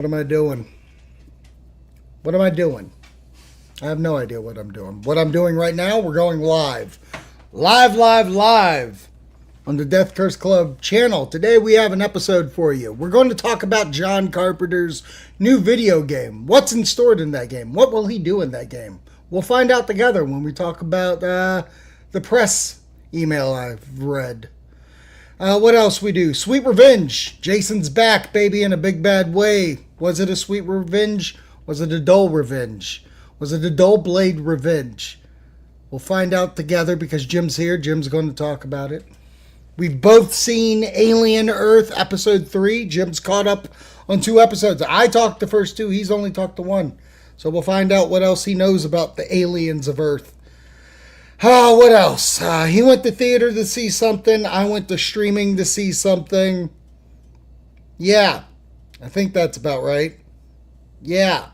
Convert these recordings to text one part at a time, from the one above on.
What am I doing? What am I doing? I have no idea what I'm doing. What I'm doing right now, we're going live. Live on the Death Curse Club channel. Today we have an episode for you. We're going to talk about John Carpenter's new video game. What's in store in that game? What will he do in that game? We'll find out together when we talk about the press email I've read. What else we do? Sweet Revenge. Jason's back, baby, in a big bad way. Was it a sweet revenge? Was it a dull revenge? Was it a dull blade revenge? We'll find out together because Jim's here. Jim's going to talk about it. We've both seen Alien Earth Episode 3. Jim's caught up on 2 episodes. I talked the first 2. He's only talked the 1. So we'll find out what else he knows about the aliens of Earth. What else? He went to theater to see something. I went to streaming to see something. Yeah, I think that's about right. Yeah.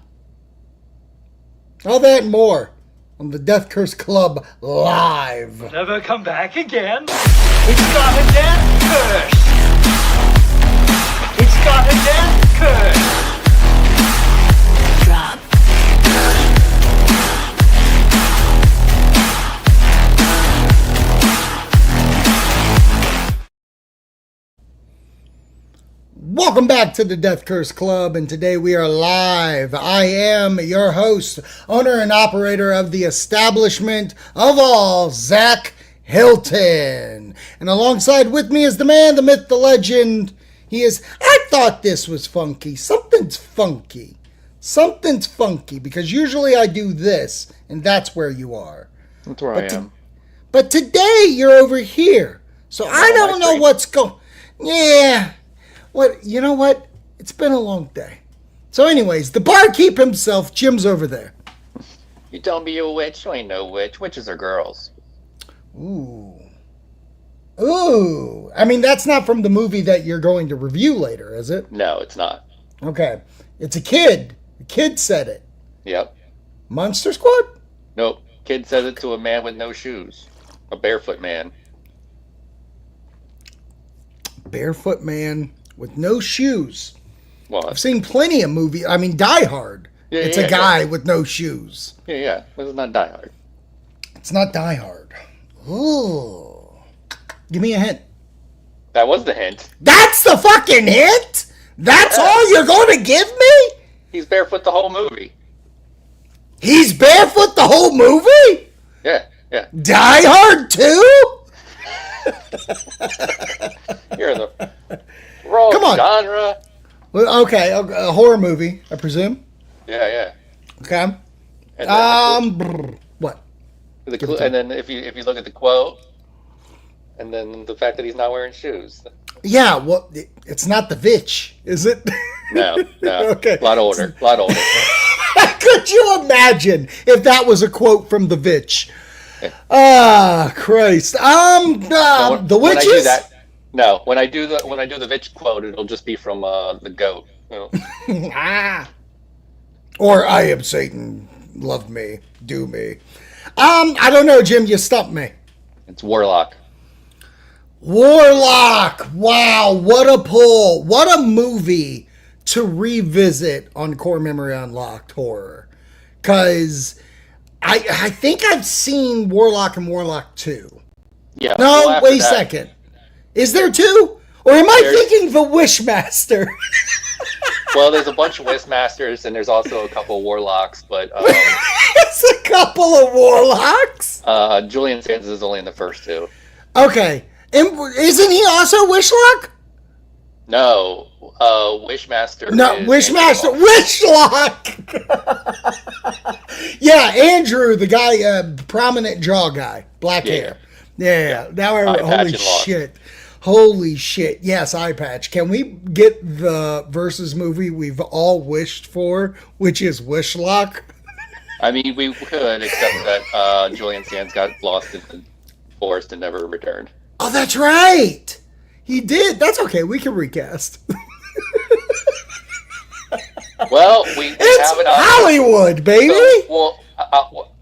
All that and more on the Death Curse Club live. Never come back again. It's got a death curse. It's got a death curse. Drop. Welcome back to the Death Curse Club, and today we are live. I am your host, owner and operator of the establishment of all, Zach Hilton. And alongside with me is the man, the myth, the legend. He is, I thought this was funky. Something's funky. Something's funky, because usually I do this, and that's where you are. That's where I am. But today you're over here. So I don't know what's going. Yeah. What, you know what? It's been a long day. So anyways, the barkeep himself, Jim's over there. You telling me you're a witch? You ain't no witch. Witches are girls. Ooh. I mean, that's not from the movie that you're going to review later, is it? No, it's not. Okay. It's a kid. The kid said it. Yep. Monster Squad? Nope. Kid says it to a man with no shoes. A barefoot man. Barefoot man with no shoes. Well, I've seen plenty of movies. I mean, Die Hard. Yeah, it's a guy with no shoes. Yeah. This is not Die Hard. It's not Die Hard. Ooh. Give me a hint. That was the hint. That's the fucking hint? That's all you're going to give me? He's barefoot the whole movie. He's barefoot the whole movie? Yeah. Die Hard 2? You're the wrong Come on. genre. Well, okay, a horror movie, I presume. Yeah. Okay. And then What? and then if you look at the quote, and then the fact that he's not wearing shoes. Yeah, well, it's not the Vitch, is it? No. Okay. A lot older. Could you imagine if that was a quote from the Vitch? Christ. The witches? When I do the Vitch quote, it'll just be from the goat. You know? Or I am Satan, love me, do me. I don't know, Jim, you stumped me. It's Warlock. Wow, what a pull. What a movie to revisit on Core Memory Unlocked Horror. Because I think I've seen Warlock and Warlock 2. Yeah. No, wait a second. Is there 2? Or am I thinking the Wishmaster? Well, there's a bunch of Wishmasters, and there's also a couple of Warlocks, but... It's a couple of Warlocks? Julian Sands is only in the first 2. Okay. And isn't he also Wishlock? No. Wishmaster Wishmaster. Wishlock! Yeah, Andrew, the guy, prominent jaw guy. Black hair. Yeah. Now Holy shit. Yes, eye patch. Can we get the Versus movie we've all wished for, which is Wishlock? I mean, we could, except that Julian Sands got lost in the forest and never returned. Oh, that's right. He did. That's okay. We can recast. Well, we have it on Hollywood, baby.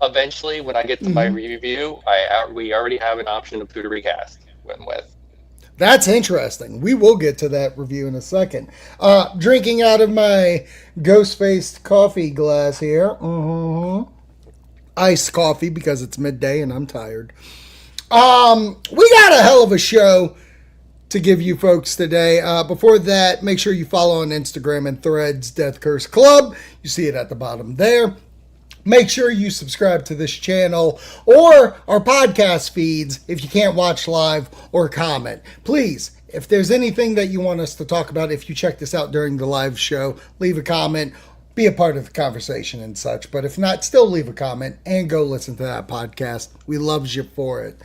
Eventually, when I get to my review, we already have an option of who to recast with. That's interesting. We will get to that review in a second. Drinking out of my ghost-faced coffee glass here. Iced coffee because it's midday and I'm tired. We got a hell of a show to give you folks today. Before that, make sure you follow on Instagram and Threads, Death Curse Club. You see it at the bottom there. Make sure you subscribe to this channel or our podcast feeds if you can't watch live or comment. Please, if there's anything that you want us to talk about, if you check this out during the live show, leave a comment, be a part of the conversation and such. But if not, still leave a comment and go listen to that podcast. We love you for it.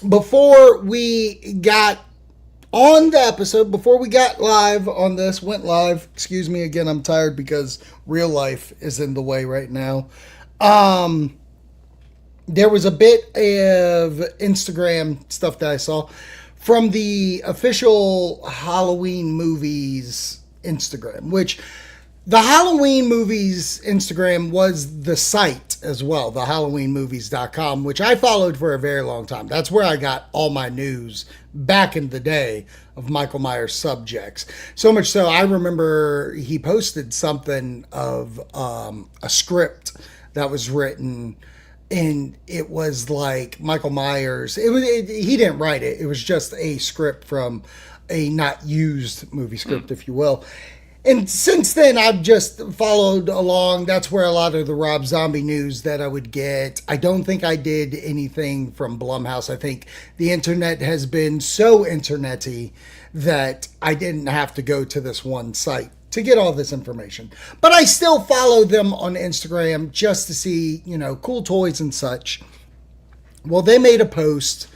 Before we got on the episode, before we got live on this, went live, excuse me again, I'm tired because real life is in the way right now. There was a bit of Instagram stuff that I saw from the official Halloween movies Instagram, which the Halloween movies Instagram was the site as well, the HalloweenMovies.com, which I followed for a very long time. That's where I got all my news back in the day of Michael Myers subjects. So much so, I remember he posted something of a script that was written, and it was like Michael Myers. He didn't write it. It was just a script from a not used movie script, if you will. And since then, I've just followed along. That's where a lot of the Rob Zombie news that I would get. I don't think I did anything from Blumhouse. I think the internet has been so internety that I didn't have to go to this one site to get all this information. But I still follow them on Instagram just to see, cool toys and such. Well, they made a post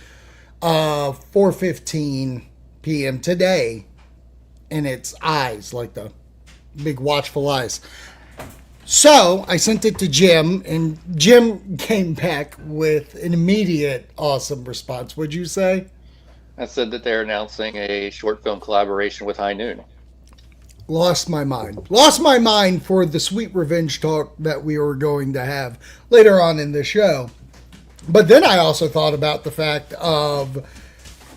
4:15 p.m. today, and it's eyes, like the big watchful eyes. So I sent it to Jim, and Jim came back with an immediate awesome response. What'd you say? I said that they're announcing a short film collaboration with High Noon. Lost my mind. Lost my mind for the sweet revenge talk that we were going to have later on in the show. But then I also thought about the fact of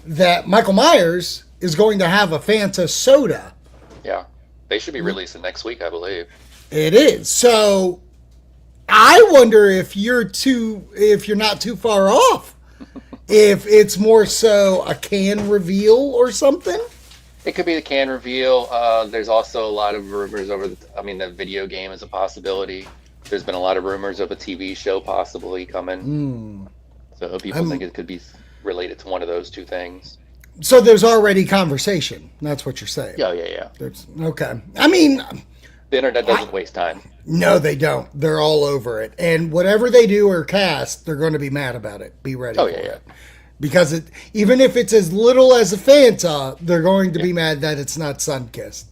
that Michael Myers is going to have a Fanta soda. Yeah. They should be releasing next week, I believe. It is. So I wonder if you're not too far off. If it's more so a can reveal or something. It could be the can reveal. There's also a lot of rumors the video game is a possibility. There's been a lot of rumors of a TV show possibly coming. So people think it could be related to one of those two things. So there's already conversation. That's what you're saying. Yeah. Okay. I mean, the internet doesn't waste time. No, they don't. They're all over it. And whatever they do or cast, they're going to be mad about it. Be ready for it. Because even if it's as little as a Fanta, they're going to be mad that it's not sun-kissed.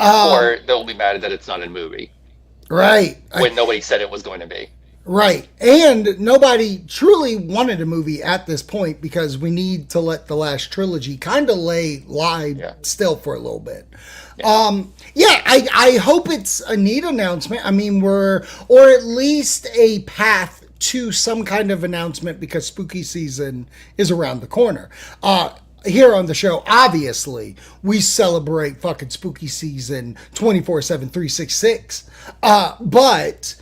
Or they'll be mad that it's not a movie. Right. When nobody said it was going to be. Right. And nobody truly wanted a movie at this point because we need to let the last trilogy kind of lie still for a little bit. Yeah. I hope it's a neat announcement. I mean, or at least a path to some kind of announcement because spooky season is around the corner. Here on the show, obviously, we celebrate fucking spooky season 24/7, 366. But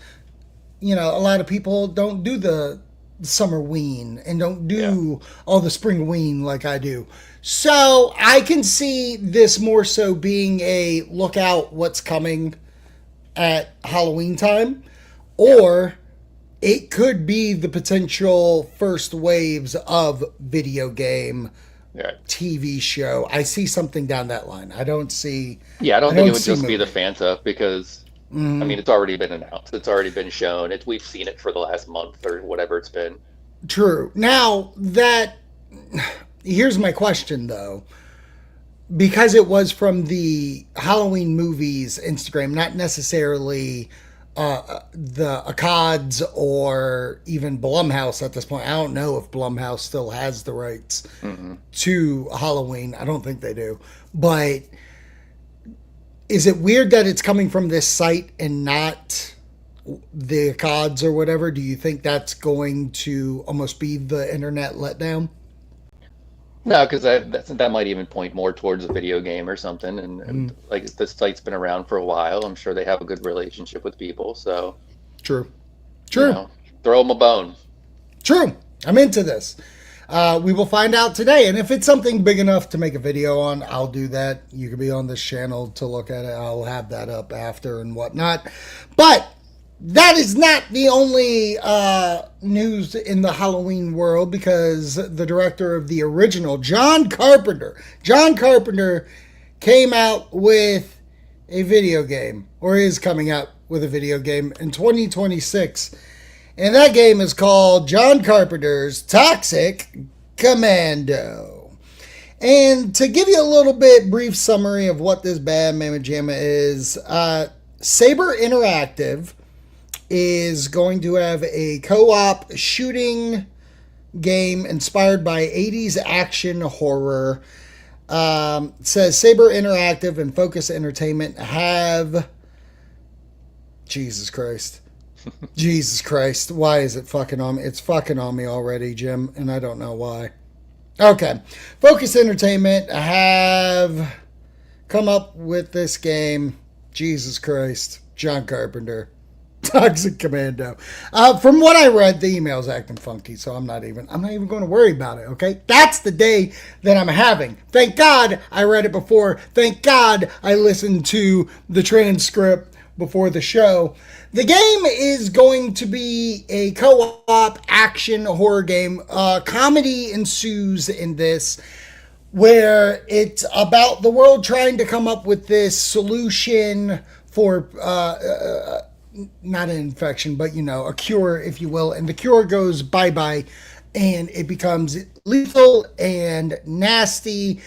a lot of people don't do the summer ween and don't do all the spring ween like I do. So I can see this more so being a look out what's coming at Halloween time, or it could be the potential first waves of video game, TV show. I see something down that line. I don't think it would just be the Fanta because it's already been announced. It's already been shown. We've seen it for the last month or whatever it's been. True. Now, here's my question, though. Because it was from the Halloween movies Instagram, not necessarily the ACODs or even Blumhouse at this point. I don't know if Blumhouse still has the rights to Halloween. I don't think they do. But is it weird that it's coming from this site and not the ACODs or whatever? Do you think that's going to almost be the internet letdown? No, because that might even point more towards a video game or something. And like this site's been around for a while. I'm sure they have a good relationship with people. So, True. you True. know, throw them a bone. True. I'm into this. We will find out today. And if it's something big enough to make a video on, I'll do that. You can be on this channel to look at it. I'll have that up after and whatnot. But that is not the only news in the Halloween world, because the director of the original, John Carpenter came out with a video game, or is coming out with a video game in 2026. And that game is called John Carpenter's Toxic Commando. And to give you a little bit brief summary of what this bad mamma jamma is, Saber Interactive is going to have a co-op shooting game inspired by 80s action horror. Says Saber Interactive and Focus Entertainment have... Jesus Christ. Jesus Christ. Why is it fucking on me? It's fucking on me already, Jim, and I don't know why. Okay. Focus Entertainment have come up with this game. Jesus Christ. John Carpenter. Toxic Commando. From what I read, the email's acting funky, so I'm not even going to worry about it, okay? That's the day that I'm having. Thank God I read it before. Thank God I listened to the transcript before the show. The game is going to be a co-op action horror game. Comedy ensues in this, where it's about the world trying to come up with this solution for not an infection, but a cure, if you will. And the cure goes bye-bye, and it becomes lethal and nasty.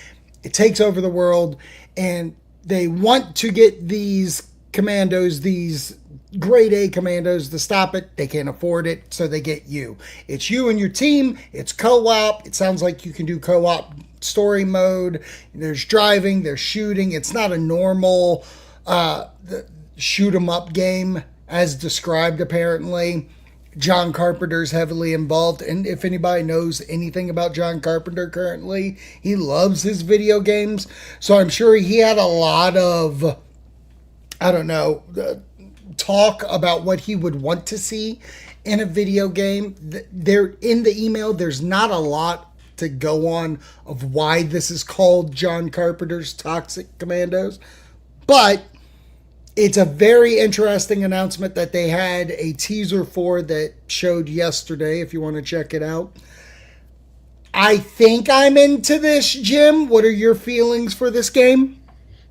It takes over the world, and they want to get these commandos, these grade A commandos, to stop it. They can't afford it, so they get you. It's you and your team. It's co-op. It sounds like you can do co-op story mode. There's driving, there's shooting. It's not a normal shoot 'em up game as described, apparently. John Carpenter's heavily involved, and if anybody knows anything about John Carpenter currently, he loves his video games, so I'm sure he had a lot of, talk about what he would want to see in a video game. There, in the email, there's not a lot to go on of why this is called John Carpenter's Toxic Commandos, but it's a very interesting announcement that they had a teaser for that showed yesterday, if you want to check it out. I think I'm into this, Jim. What are your feelings for this game?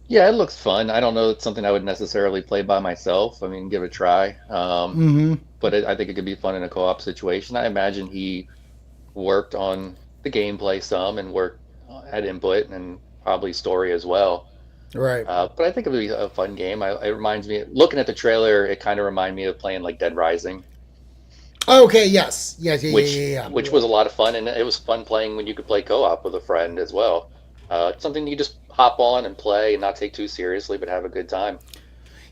Yeah, it looks fun. I don't know it's something I would necessarily play by myself. I mean, give it a try. But I think it could be fun in a co-op situation. I imagine he worked on the gameplay some and had input and probably story as well. Right. But I think it would be a fun game. It reminds me, looking at the trailer, it kind of reminded me of playing like Dead Rising. Okay, yes. Which was a lot of fun, and it was fun playing when you could play co-op with a friend as well. Something you just hop on and play and not take too seriously, but have a good time.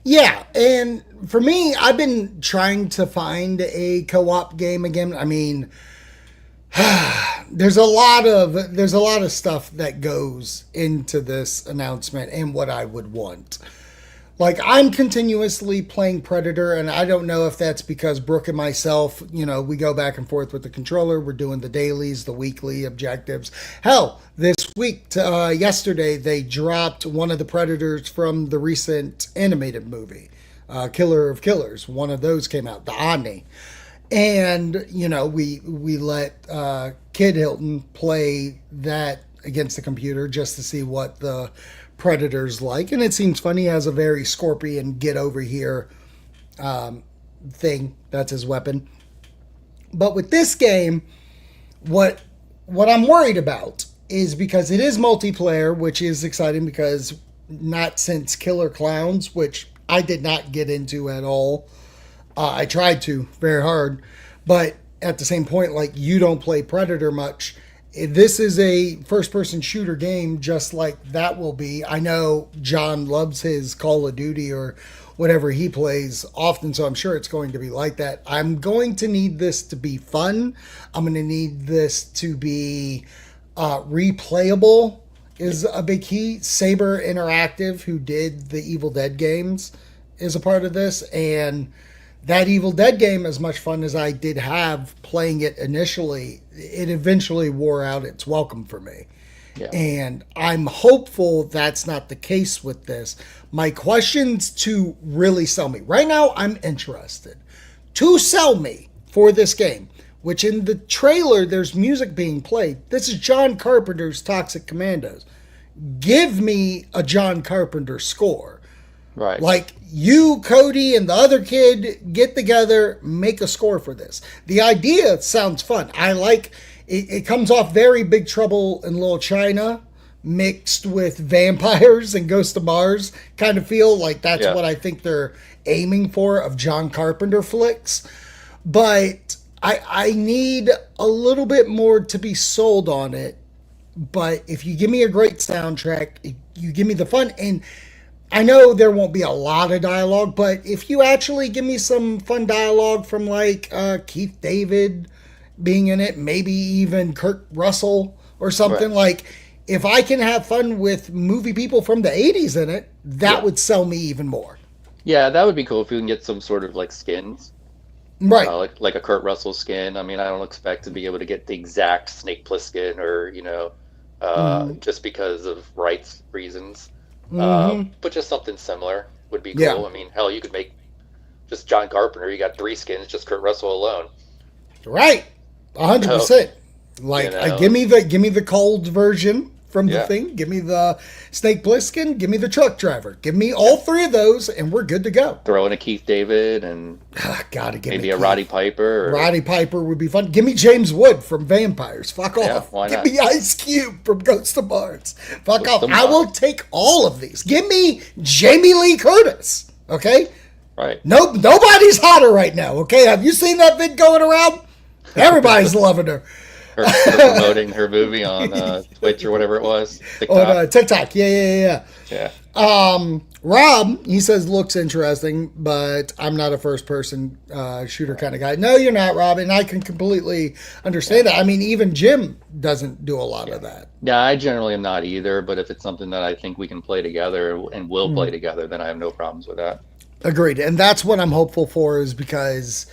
Yeah, and for me, I've been trying to find a co-op game again. I mean, there's a lot of stuff that goes into this announcement and what I would want. Like, I'm continuously playing Predator, and I don't know if that's because Brooke and myself, we go back and forth with the controller. We're doing the dailies, the weekly objectives. Hell, this week, yesterday, they dropped one of the Predators from the recent animated movie, Killer of Killers. One of those came out, the Omni. And, we let Kid Hilton play that against the computer just to see what the Predator's like. And it seems funny. He has a very Scorpion get over here thing. That's his weapon. But with this game, what I'm worried about is, because it is multiplayer, which is exciting, because not since Killer Clowns, which I did not get into at all. I tried to very hard, but at the same point, like, you don't play Predator much. This is a first-person shooter game, just like that will be. I know John loves his Call of Duty or whatever he plays often, so I'm sure it's going to be like that. I'm going to need this to be fun. I'm going to need this to be replayable is a big key. Saber Interactive, who did the Evil Dead games, is a part of this. And that Evil Dead game, as much fun as I did have playing it initially, it eventually wore out its welcome for me. Yeah. And I'm hopeful that's not the case with this. My questions to really sell me. Right now, I'm interested. To sell me for this game, which in the trailer, there's music being played. This is John Carpenter's Toxic Commandos. Give me a John Carpenter score. Right. Like, you, Cody, and the other kid get together, make a score for this. The idea sounds fun. I like it. It comes off very Big Trouble in Little China mixed with vampires and Ghost of Mars kind of feel. Like, that's what I think they're aiming for of John Carpenter flicks. But I need a little bit more to be sold on it. But if you give me a great soundtrack, you give me the fun, and I know there won't be a lot of dialogue, but if you actually give me some fun dialogue from like Keith David being in it, maybe even Kurt Russell or something, like if I can have fun with movie people from the 80s in it, that would sell me even more. Yeah, that would be cool if you can get some sort of like skins. Right. Like a Kurt Russell skin. I mean, I don't expect to be able to get the exact Snake Plissken or, just because of rights reasons. But just something similar would be cool. Yeah. I mean, hell, you could make just John Carpenter. You got 3 skins, just Kurt Russell alone. Right. 100%. Like, give me the cold version from the thing. Give me the Snake Plissken. Give me the truck driver. Give me all 3 of those, and we're good to go. Throw in a Keith David and gotta give maybe me a Roddy Piper. Roddy Piper would be fun. Give me James Wood from Vampires. Fuck off. Why Give not? me Ice Cube from Ghost of Mars. Fuck Ghost off. of I will Mars. take all of these. Give me Jamie Lee Curtis. Okay? Right. Nobody's hotter right now. Okay? Have you seen that vid going around? Everybody's loving her. Her promoting her movie on Twitch or whatever it was. TikTok. On TikTok. Yeah. Yeah. Rob, he says, looks interesting, but I'm not a first-person shooter kind of guy. No, you're not, Rob, and I can completely understand that. I mean, even Jim doesn't do a lot of that. Yeah, I generally am not either, but if it's something that I think we can play together and will play together, then I have no problems with that. Agreed, and that's what I'm hopeful for, is because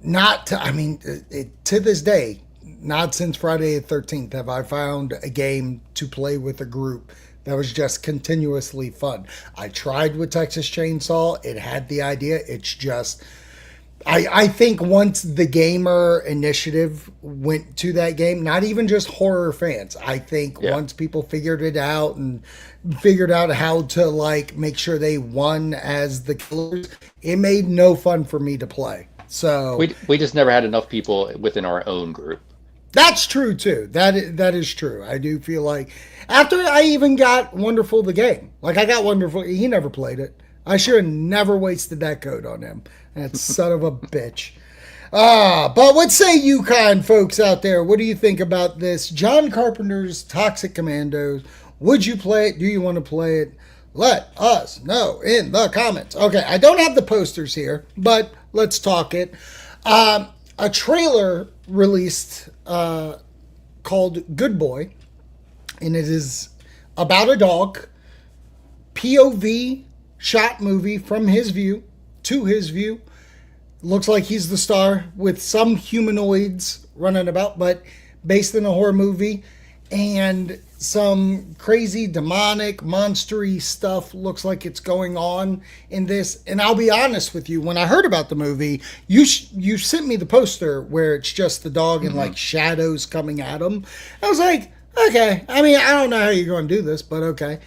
to this day, not since Friday the 13th have I found a game to play with a group that was just continuously fun. I tried with Texas Chainsaw. It had the idea. It's just, I think once the gamer initiative went to that game, not even just horror fans, I think once people figured it out and figured out how to like make sure they won as the killers, it made no fun for me to play. So we just never had enough people within our own group. That's true too. That is true. I do feel like after I even got Wonderful the game, like I got Wonderful, he never played it. I should have never wasted that code on him. That son of a bitch. But what say you kind folks out there? What do you think about this? John Carpenter's Toxic Commandos. Would you play it? Do you want to play it? Let us know in the comments. Okay, I don't have the posters here, but let's talk it. A trailer released called Good Boy, and it is about a dog, POV shot movie from his view, to his view. Looks like he's the star with some humanoids running about, but based in a horror movie, and some crazy demonic monstery stuff looks like it's going on in this. And I'll be honest with you, when I heard about the movie, you sent me the poster where it's just the dog and like shadows coming at him. I was like, okay, I mean, I don't know how you're going to do this, but okay.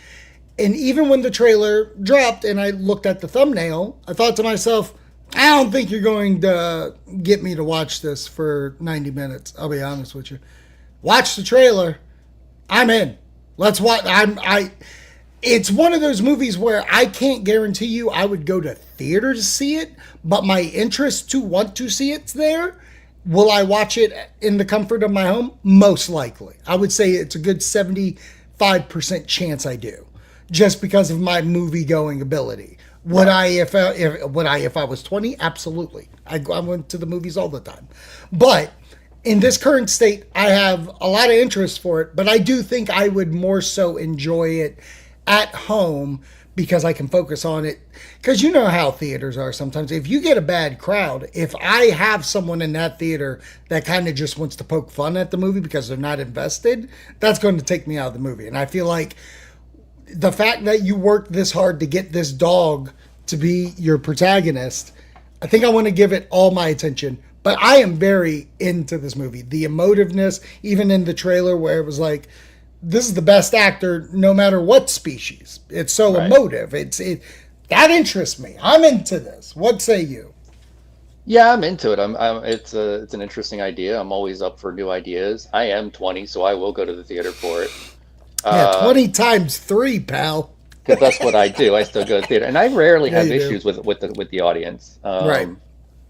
And even when the trailer dropped and I looked at the thumbnail, I thought to myself, I don't think you're going to get me to watch this for 90 minutes. I'll be honest with you. Watch the trailer. I'm in. Let's watch. It's one of those movies where I can't guarantee you I would go to theater to see it, but my interest to want to see it's there. Will I watch it in the comfort of my home? Most likely. I would say it's a good 75% chance I do, just because of my movie going ability. Would I if I was 20? Absolutely. I went to the movies all the time. But in this current state, I have a lot of interest for it, but I do think I would more so enjoy it at home because I can focus on it. Because you know how theaters are sometimes. If you get a bad crowd, if I have someone in that theater that kind of just wants to poke fun at the movie because they're not invested, that's going to take me out of the movie. And I feel like the fact that you worked this hard to get this dog to be your protagonist, I think I want to give it all my attention. But I am very into this movie. The emotiveness, even in the trailer where it was like, this is the best actor no matter what species. It's so emotive. That interests me. I'm into this. What say you? Yeah, I'm into it. It's an interesting idea. I'm always up for new ideas. I am 20, so I will go to the theater for it. Yeah, 20 times 3, pal. Because that's what I do. I still go to theater, and I rarely have issues with the audience. Right.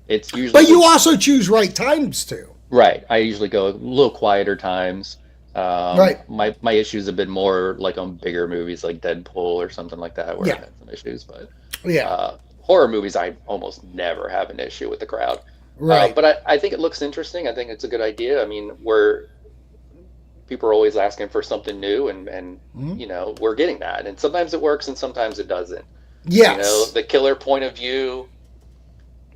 It's usually, but you also choose right times too. Right. I usually go a little quieter times. Right. My issues have been more like on bigger movies like Deadpool or something like that, where I had some issues. But horror movies, I almost never have an issue with the crowd. Right. But I think it looks interesting. I think it's a good idea. I mean, people are always asking for something new, and you know, we're getting that. And sometimes it works, and sometimes it doesn't. Yes. You know, the killer point of view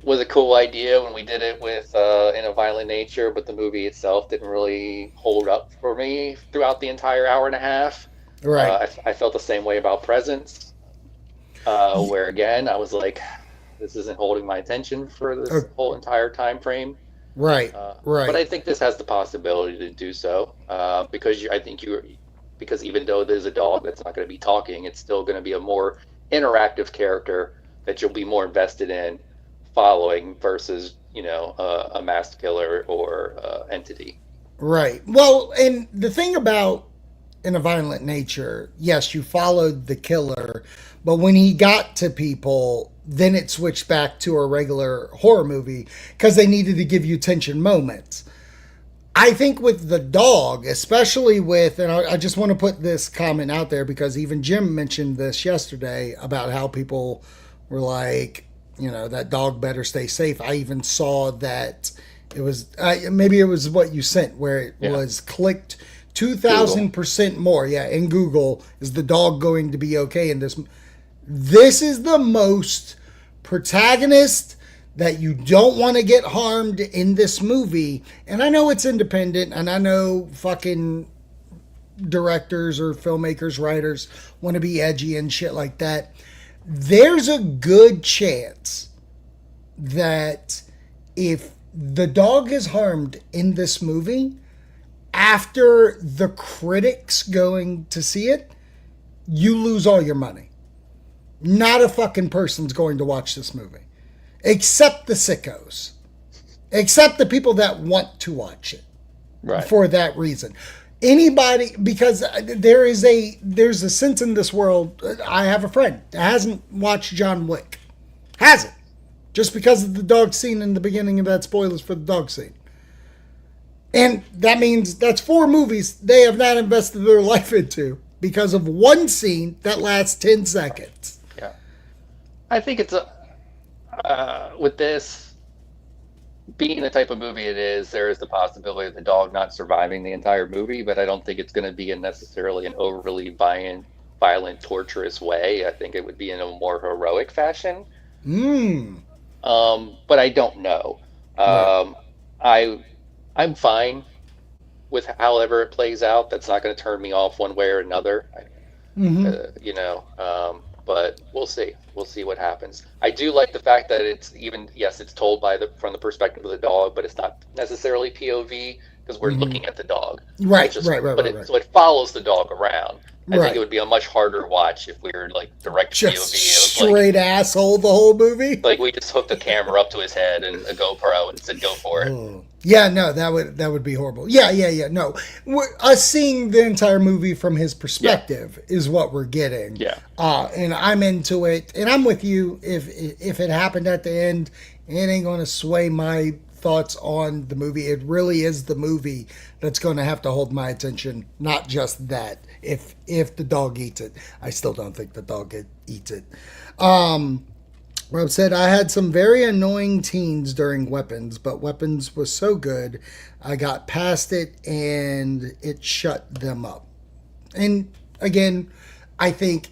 was a cool idea when we did it with In a Violent Nature, but the movie itself didn't really hold up for me throughout the entire hour and a half. Right. I felt the same way about Presence, where again I was like, this isn't holding my attention for this whole entire time frame. Right. Right. But I think this has the possibility to do so because because even though there's a dog that's not going to be talking, it's still going to be a more interactive character that you'll be more invested in following versus, you know, a masked killer or entity. Right. Well, and the thing about In a Violent Nature, yes, you followed the killer, but when he got to people, then it switched back to a regular horror movie because they needed to give you tension moments. I think with the dog, especially with, and I just want to put this comment out there because even Jim mentioned this yesterday about how people were like, you know, that dog better stay safe. I even saw that it was, maybe it was what you sent, where it was clicked 2,000% more. Yeah, in Google, is the dog going to be okay in this? This is the most protagonist that you don't want to get harmed in this movie. And I know it's independent, and I know fucking directors or filmmakers, writers want to be edgy and shit like that. There's a good chance that if the dog is harmed in this movie, after the critics going to see it, you lose all your money. Not a fucking person's going to watch this movie. Except the sickos. Except the people that want to watch it. Right. For that reason. Anybody, because there's a sense in this world. I have a friend that hasn't watched John Wick. Hasn't. Just because of the dog scene in the beginning of that, spoilers for the dog scene. And that means that's 4 movies they have not invested their life into because of one scene that lasts 10 seconds. Yeah. I think it's with this being the type of movie it is, there is the possibility of the dog not surviving the entire movie, but I don't think it's going to be in necessarily an overly violent, torturous way. I think it would be in a more heroic fashion. But I don't know. I'm fine with however it plays out. That's not going to turn me off one way or another. You know, but we'll see. We'll see what happens. I do like the fact that it's it's told from the perspective of the dog, but it's not necessarily POV because we're looking at the dog. Right. So it follows the dog around. I think it would be a much harder watch if we were like direct just POV. Straight asshole the whole movie. Like we just hooked a camera up to his head and a GoPro and said, "Go for it." Yeah, no, that would be horrible. Yeah. No, us seeing the entire movie from his perspective is what we're getting. Yeah. And I'm into it, and I'm with you. If it happened at the end, it ain't going to sway my thoughts on the movie. It really is the movie that's going to have to hold my attention, not just that. If the dog eats it, I still don't think the dog eats it. Rob said, I had some very annoying teens during Weapons, but Weapons was so good, I got past it and it shut them up. And again, I think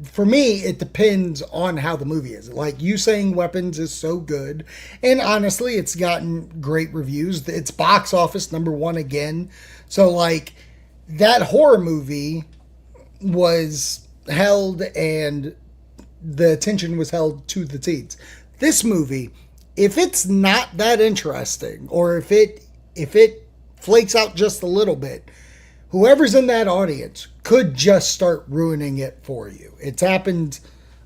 for me, it depends on how the movie is. Like you saying Weapons is so good, and honestly, it's gotten great reviews. It's box office #1 again. So, like, that horror movie was held and the attention was held to the teens. This movie, if it's not that interesting, or if it flakes out just a little bit, whoever's in that audience could just start ruining it for you. It's happened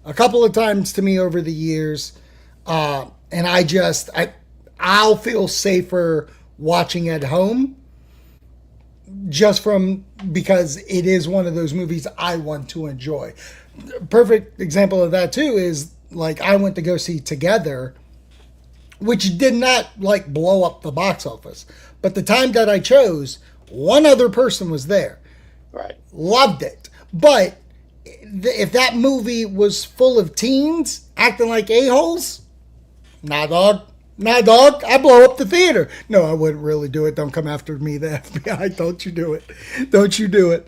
a couple of times to me over the years, and I'll feel safer watching at home just because it is one of those movies I want to enjoy. Perfect example of that too is, like, I went to go see Together, which did not like blow up the box office, but the time that I chose, one other person was there. Right. Loved it. But if that movie was full of teens acting like a-holes, nah, dog. Nah, dog. I blow up the theater. No, I wouldn't really do it. Don't come after me, the FBI. Don't you do it. Don't you do it.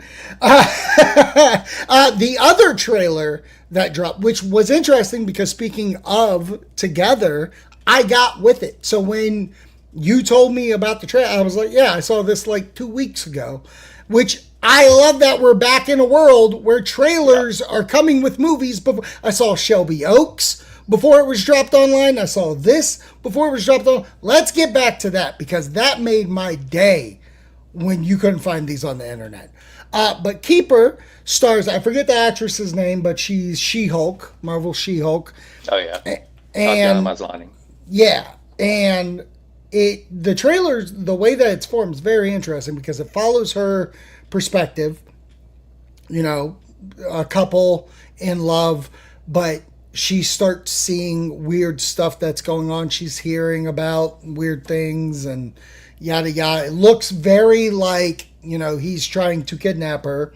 The other trailer that dropped, which was interesting because speaking of Together, I got with it. So when you told me about the trailer, I was like, yeah, I saw this like 2 weeks ago, which I love that we're back in a world where trailers are coming with movies. I saw Shelby Oaks before it was dropped online. I saw this before it was dropped on. Let's get back to that because that made my day when you couldn't find these on the internet. But Keeper stars, I forget the actress's name, but she's She-Hulk, Marvel She-Hulk. Oh, yeah. And Maslany. yeah, and the trailer, the way that it's formed is very interesting because it follows her perspective. You know, a couple in love, but she starts seeing weird stuff that's going on. She's hearing about weird things and yada yada. It looks very like, you know, he's trying to kidnap her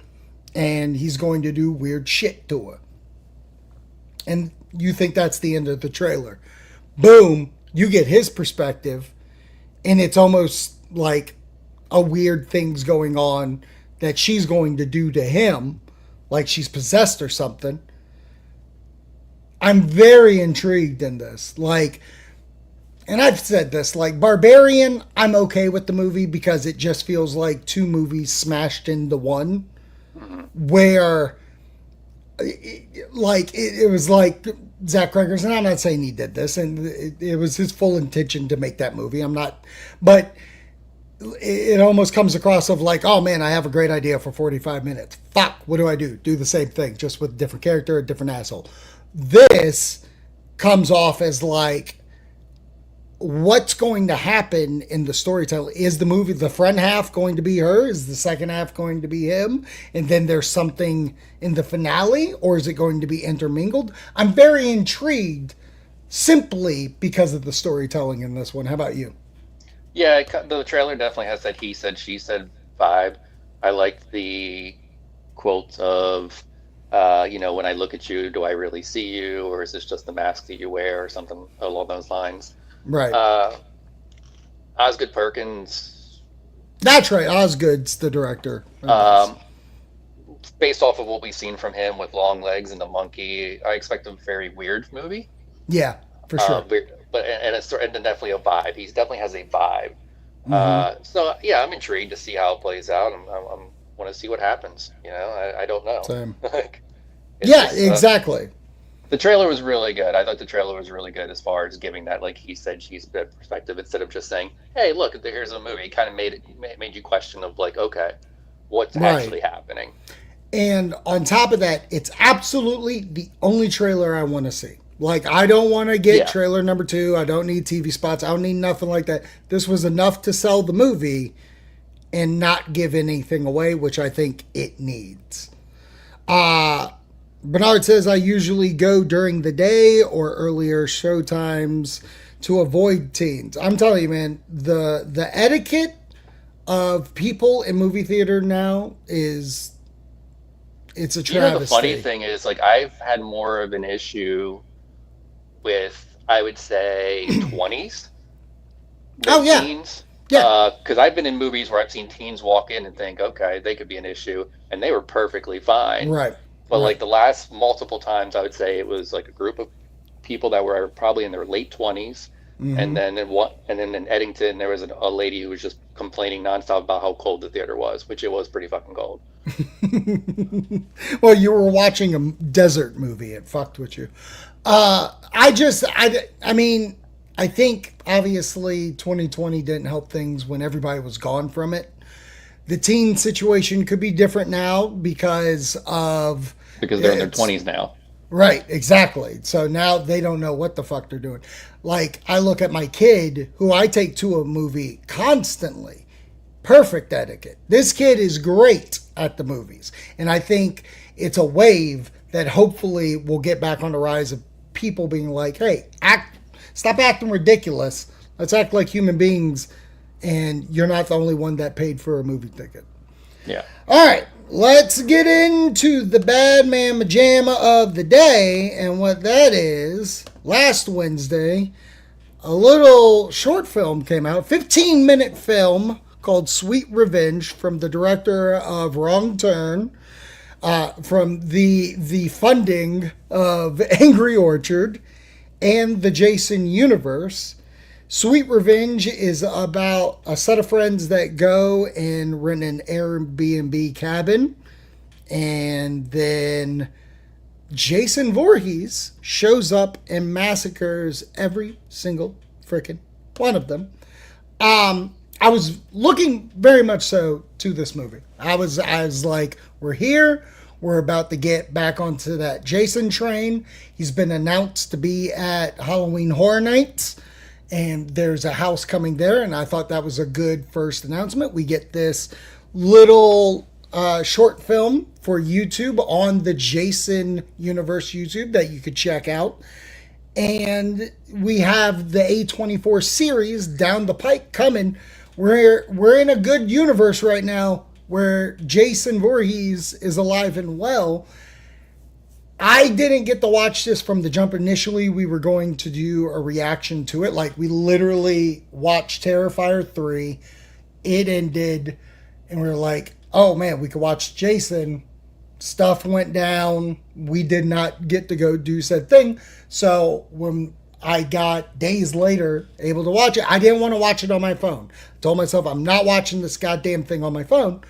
and he's going to do weird shit to her. And you think that's the end of the trailer. Boom, you get his perspective, and it's almost like a weird thing's going on that she's going to do to him, like she's possessed or something. I'm very intrigued in this. Like, and I've said this, like Barbarian, I'm okay with the movie because it just feels like two movies smashed into one. Where, it was like Zach Cregger's, and I'm not saying he did this, and it was his full intention to make that movie. I'm not, but it almost comes across of like, oh man, I have a great idea for 45 minutes. Fuck, what do? Do the same thing, just with a different character, a different asshole. This comes off as like, what's going to happen in the storytelling? Is the movie, the front half going to be her? Is the second half going to be him? And then there's something in the finale? Or is it going to be intermingled? I'm very intrigued simply because of the storytelling in this one. How about you? Yeah, the trailer definitely has that he said, she said vibe. I liked the quote of, when I look at you, do I really see you? Or is this just the mask that you wear or something along those lines? Right. Osgood Perkins. That's right. Osgood's the director. Based off of what we've seen from him with long legs and the monkey, I expect a very weird movie. Yeah, for sure. But it's definitely a vibe. He definitely has a vibe. Mm-hmm. So yeah, I'm intrigued to see how it plays out. I want to see what happens. I don't know. Same. Just, exactly. The trailer was really good. I thought the trailer was really good as far as giving that, like he said, she's said perspective instead of just saying, "Hey, look, here's a movie." It kind of made you question of like, okay, what's actually happening? And on top of that, it's absolutely the only trailer I want to see. Like, I don't want to get trailer number 2. I don't need TV spots. I don't need nothing like that. This was enough to sell the movie and not give anything away, which I think it needs. Bernard says, I usually go during the day or earlier show times to avoid teens. I'm telling you, man, the etiquette of people in movie theater now it's a travesty. The funny thing is, like, I've had more of an issue with, I would say, 20s. Oh, yeah. Teens. Yeah. Because I've been in movies where I've seen teens walk in and think, okay, they could be an issue, and they were perfectly fine. Right. But Right. like the last multiple times, I would say it was like a group of people that were probably in their late 20s. And then in Eddington, there was a lady who was just complaining nonstop about how cold the theater was, which it was pretty fucking cold. Well, you were watching a desert movie. It fucked with you. I mean, I think obviously 2020 didn't help things when everybody was gone from it. The teen situation could be different now because they're in their 20s now. Right, exactly. So now they don't know what the fuck they're doing. Like, I look at my kid, who I take to a movie constantly. Perfect etiquette. This kid is great at the movies. And I think it's a wave that hopefully will get back on the rise of people being like, hey, stop acting ridiculous. Let's act like human beings. And you're not the only one that paid for a movie ticket. Yeah. All right. Let's get into the Bad Man Majama of the day. And what that is, last Wednesday, a little short film came out, 15-minute film called Sweet Revenge from the director of Wrong Turn, from the funding of Angry Orchard and the Jason universe. Sweet Revenge is about a set of friends that go and rent an Airbnb cabin, and then Jason Voorhees shows up and massacres every single freaking one of them. I was looking very much so to this movie. I was like, we're here. We're about to get back onto that Jason train. He's been announced to be at Halloween Horror Nights, and there's a house coming there, and I thought that was a good first announcement. We get this little short film for YouTube on the Jason Universe YouTube that you could check out. And we have the A24 series down the pike coming. We're in a good universe right now where Jason Voorhees is alive and well. I didn't get to watch this from the jump. Initially, we were going to do a reaction to it. Like, we literally watched Terrifier 3. It ended, and we were like, oh, man, we could watch Jason. Stuff went down. We did not get to go do said thing. So when I got days later able to watch it, I didn't want to watch it on my phone. I told myself, I'm not watching this goddamn thing on my phone.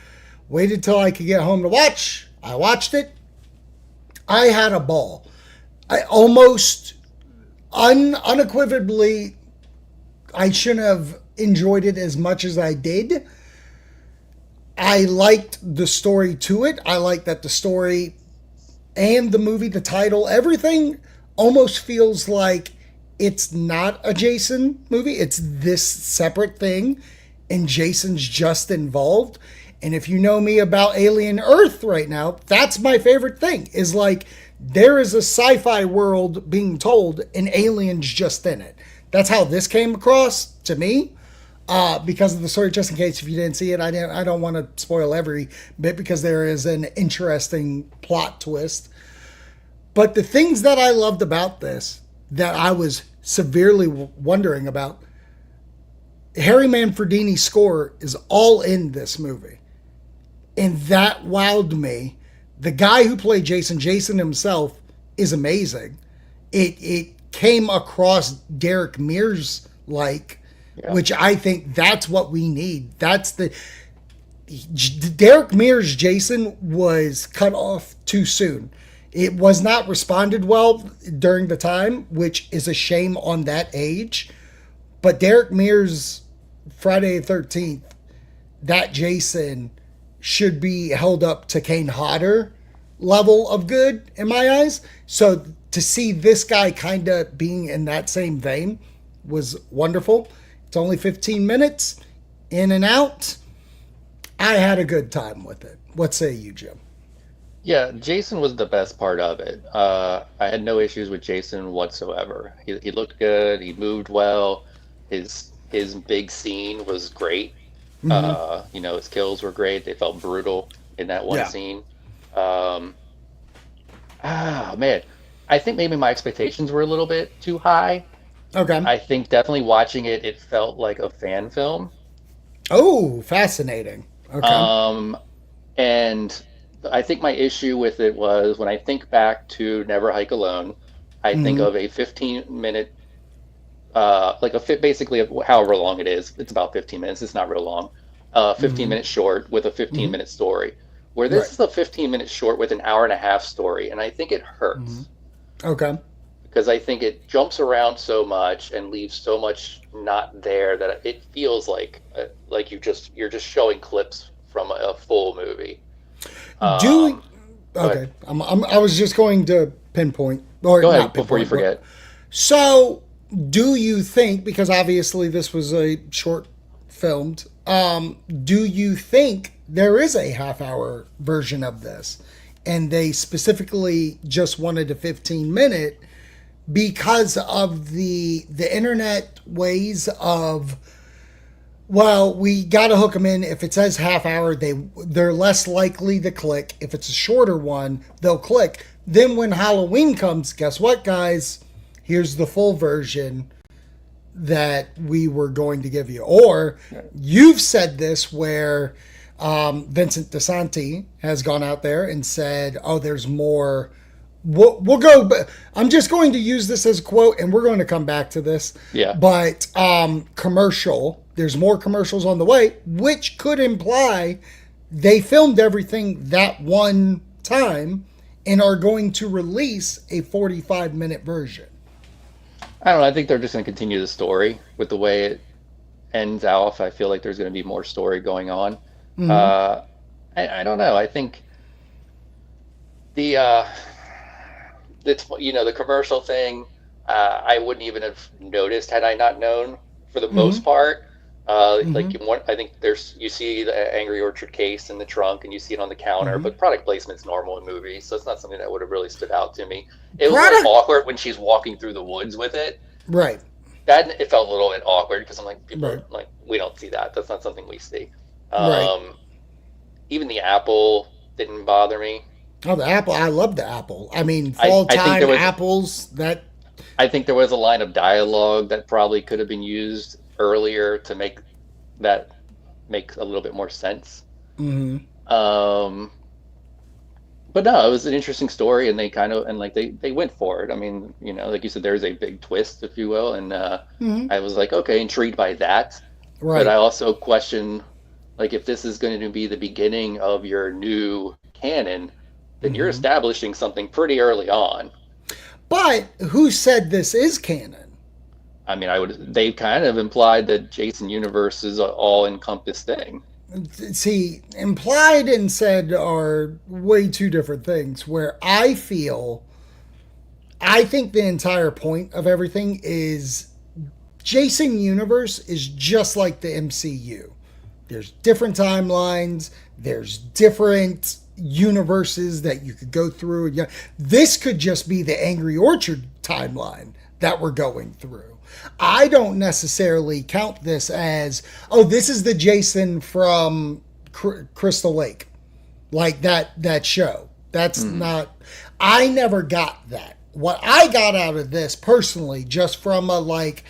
Waited till I could get home to watch. I watched it. I had a ball. I almost unequivocally, I shouldn't have enjoyed it as much as I did. I liked the story to it. I liked that the story and the movie, the title, everything almost feels like it's not a Jason movie. It's this separate thing, and Jason's just involved. And if you know me about Alien Earth right now, that's my favorite thing, is like, there is a sci-fi world being told and aliens just in it. That's how this came across to me, because of the story. Just in case if you didn't see it, I don't want to spoil every bit because there is an interesting plot twist. But the things that I loved about this, that I was severely wondering about, Harry Manfredini's score is all in this movie. And that wowed me. The guy who played Jason himself, is amazing. It came across Derek Mears like, which I think that's what we need. That's the Derek Mears Jason was cut off too soon. It was not responded well during the time, which is a shame on that age. But Derek Mears, Friday the 13th, that Jason should be held up to Kane Hodder level of good in my eyes. So to see this guy kind of being in that same vein was wonderful. It's only 15 minutes, in and out. I had a good time with it. What say you, Jim? Yeah, Jason was the best part of it. I had no issues with Jason whatsoever. He looked good. He moved well. His big scene was great. His kills were great. They felt brutal in that one scene. Man, I think maybe my expectations were a little bit too high. Okay. I think definitely watching it, it felt like a fan film. Oh, fascinating. Okay. Um, and I think my issue with it was when I think back to Never Hike Alone, I think Mm-hmm. of a 15-minute, like a fit basically of however long it is. It's about 15 minutes. It's not real long. 15-minute short with a Mm-hmm. 15-minute story. Where Right. this is a 15-minute short with an hour and a half story, and I think it Mm-hmm. hurts Okay. because I think it jumps around so much and leaves so much not there that it feels like you're just showing clips from a full movie. Do Um, but okay. I was just going to pinpoint, or go not ahead before you pinpoint, but forget. so do you think, because obviously this was a short filmed, do you think there is a half hour version of this? And they specifically just wanted a 15-minute because of the internet ways of, well, we got to hook them in. If it says half hour, they're less likely to click. If it's a shorter one, they'll click. Then when Halloween comes, guess what, guys? Here's the full version that we were going to give you. Or you've said this where Vincent DeSanti has gone out there and said, "Oh, there's more." We'll go, but I'm just going to use this as a quote, and we're going to come back to this. Yeah. But commercial, there's more commercials on the way, which could imply they filmed everything that one time and are going to release a 45-minute version. I don't know. I think they're just going to continue the story with the way it ends off. I feel like there's going to be more story going on. Mm-hmm. Uh, I don't know. I think the it's the commercial thing. I wouldn't even have noticed had I not known for the Mm-hmm. most part. Mm-hmm. I think you see the Angry Orchard case in the trunk and you see it on the counter, Mm-hmm. but product placement's normal in movies, so it's not something that would have really stood out to me. It was a little Product, awkward when she's walking through the woods with it. right, That it felt a little bit awkward because I'm like, people right, are like, we don't see that. That's not something we see. right. Um, Even the apple didn't bother me. Oh, the apple! I love the apple. I mean, I, fall I think time there was apples. That I think there was a line of dialogue that probably could have been used earlier to that make a little bit more sense. mm-hmm. Um, but no, it was an interesting story, and they kind of and like they went for it. I mean, like you said, there's a big twist, if you will, and Mm-hmm. I was like, okay, intrigued by that. But Right. I also question, like, if this is going to be the beginning of your new canon, then you're Mm-hmm. establishing something pretty early on. But who said this is canon? I mean, they kind of implied that Jason Universe is an all-encompassed thing. See, implied and said are way two different things. Where I think the entire point of everything is Jason Universe is just like the MCU. There's different timelines, there's different universes that you could go through. Yeah, this could just be the Angry Orchard timeline that we're going through. I don't necessarily count this as, oh, this is the Jason from Crystal Lake, like that show. That's not. I never got that. What I got out of this personally, just from a like,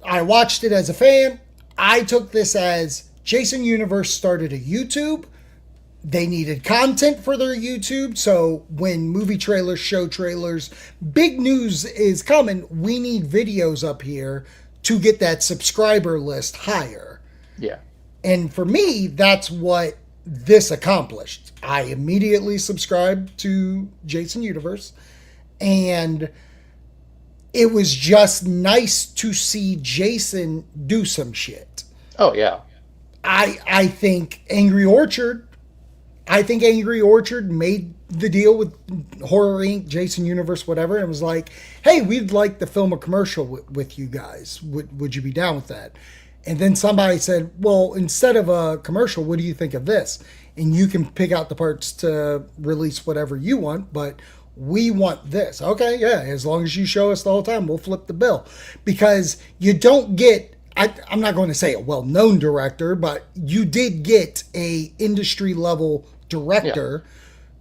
I watched it as a fan. I took this as Jason Universe started a YouTube. They needed content for their YouTube. So when movie trailers, show trailers, big news is coming, we need videos up here to get that subscriber list higher. Yeah. And for me, that's what this accomplished. I immediately subscribed to Jason Universe, and it was just nice to see Jason do some shit. Oh yeah. I think Angry Orchard made the deal with Horror Inc., Jason Universe, whatever, and was like, hey, we'd like to film a commercial with you guys. Would you be down with that? And then somebody said, well, instead of a commercial, what do you think of this? And you can pick out the parts to release whatever you want, but we want this. Okay, yeah, as long as you show us the whole time, we'll flip the bill. Because you don't get, I'm not going to say a well-known director, but you did get a industry level Yeah. director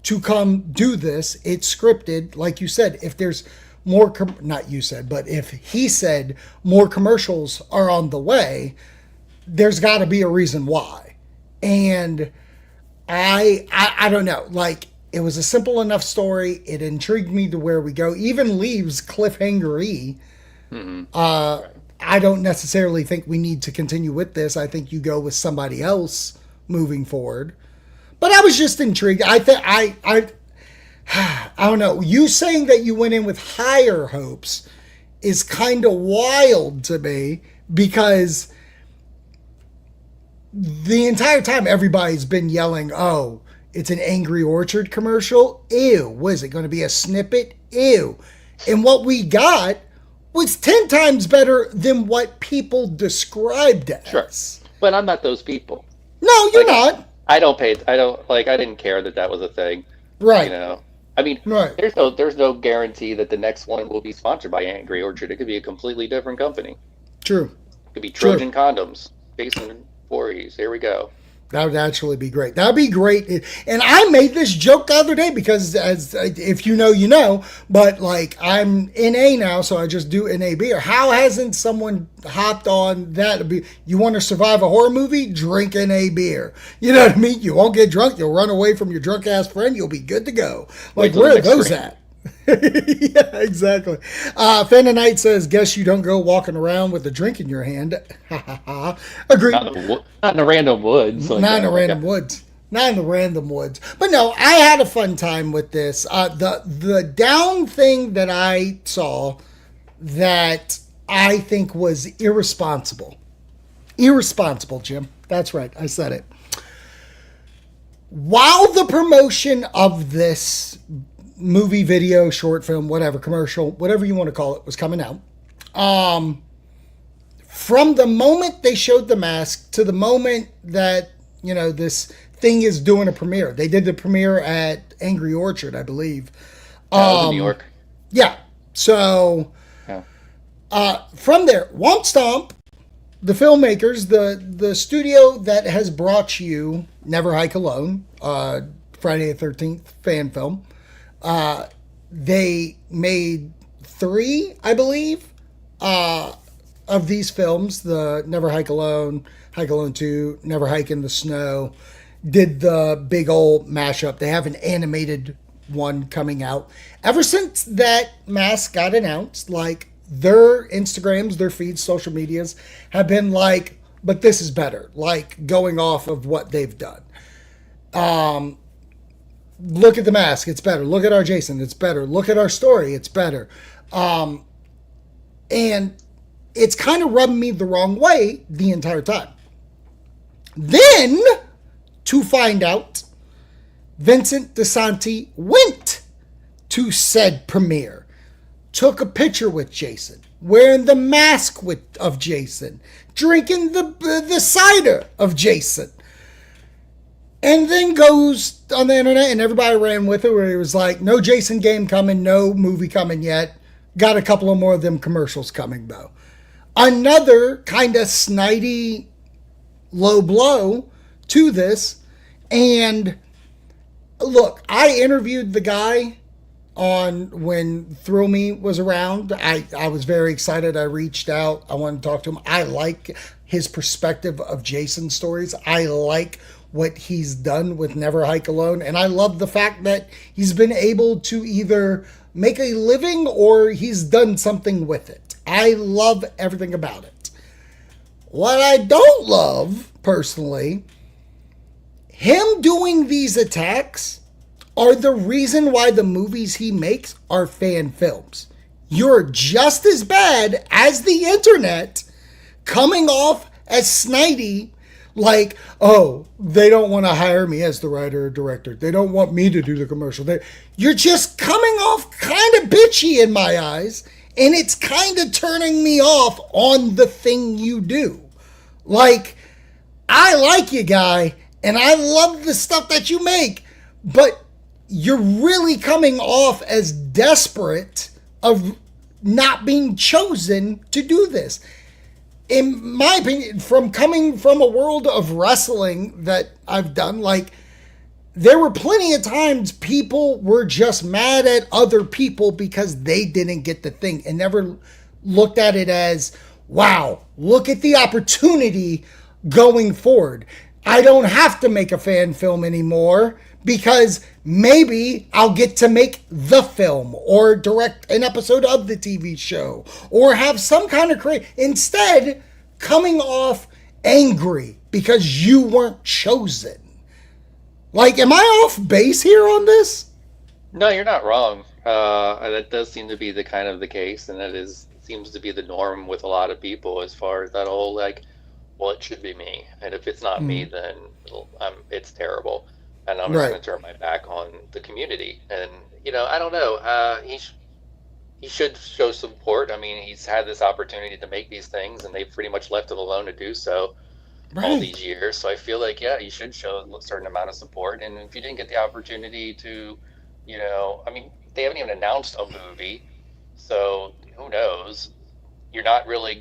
to come do this. It's scripted, like you said. If there's more, not you said, but if he said more commercials are on the way, there's got to be a reason why. And I don't know. Like, it was a simple enough story. It intrigued me to where we go. Even leaves cliffhanger-y. I don't necessarily think we need to continue with this. I think you go with somebody else moving forward. But I was just intrigued. I don't know. You saying that you went in with higher hopes is kind of wild to me, because the entire time everybody's been yelling, oh, it's an Angry Orchard commercial. Ew. What is it going to be, a snippet? Ew. And what we got was 10 times better than what people described as. Sure. But I'm not those people. No, you're not. I didn't care that was a thing. Right. You know, I mean, right. There's no guarantee that the next one will be sponsored by Angry Orchard. It could be a completely different company. True. It could be Trojan Condoms, Jason Voorhees. Here we go. That would actually be great. That would be great. And I made this joke the other day because, as if you know, you know, but like, I'm NA now, so I just do NA beer. How hasn't someone hopped on that? You want to survive a horror movie? Drink NA beer. You know what I mean? You won't get drunk. You'll run away from your drunk ass friend. You'll be good to go. Like, where are those at? Yeah, exactly. Fender Knight says, guess you don't go walking around with a drink in your hand. Agree. Not in the random woods. Not in the random woods. Not in the random woods. But no, I had a fun time with this. The down thing that I saw that I think was irresponsible. Irresponsible, Jim. That's right. I said it. While the promotion of this movie, video, short film, whatever, commercial, whatever you want to call it, was coming out. From the moment they showed the mask to the moment that, you know, this thing is doing a premiere. They did the premiere at Angry Orchard, I believe. In New York. Yeah. So, from there, Womp Stomp, the filmmakers, the studio that has brought you Never Hike Alone, Friday the 13th fan film, they made 3, I believe, of these films. The Never Hike Alone, Hike Alone 2, Never Hike in the Snow, did the big old mashup. They have an animated one coming out. Ever since that mask got announced, like, their Instagrams, their feeds, social medias have been like, but this is better, like, going off of what they've done. Look at the mask, it's better. Look at our Jason, it's better. Look at our story, it's better. And it's kind of rubbing me the wrong way the entire time. Then, to find out, Vincent DeSanti went to said premiere, took a picture with Jason, wearing the mask of Jason, drinking the cider of Jason. And then goes on the internet, and everybody ran with it, where he was like, no Jason game coming, no movie coming yet. Got a couple of more of them commercials coming, though. Another kind of snidey low blow to this. And look, I interviewed the guy on when Thrill Me was around. I was very excited. I reached out. I wanted to talk to him. I like his perspective of Jason stories. I like what he's done with Never Hike Alone. And I love the fact that he's been able to either make a living or he's done something with it. I love everything about it. What I don't love, personally, him doing these attacks are the reason why the movies he makes are fan films. You're just as bad as the internet coming off as snidey. Like, oh, they don't want to hire me as the writer or director. They don't want me to do the commercial. You're just coming off kind of bitchy in my eyes, and it's kind of turning me off on the thing you do. Like, I like you, guy, and I love the stuff that you make, but you're really coming off as desperate of not being chosen to do this. In my opinion, from coming from a world of wrestling that I've done, like, there were plenty of times people were just mad at other people because they didn't get the thing and never looked at it as, wow, look at the opportunity going forward. I don't have to make a fan film anymore because maybe I'll get to make the film or direct an episode of the TV show or have some kind of instead coming off angry because you weren't chosen. Like, am I off base here on this? No, you're not wrong. That does seem to be the kind of the case, and seems to be the norm with a lot of people as far as that whole, like, well, it should be me, and if it's not me, then it's terrible, and I'm just going to turn my back on the community. And I don't know. He should show support. I mean, he's had this opportunity to make these things, and they've pretty much left him alone to do so. All these years, so I feel like you should show a certain amount of support. And if you didn't get the opportunity to, I mean, they haven't even announced a movie, so who knows? You're not really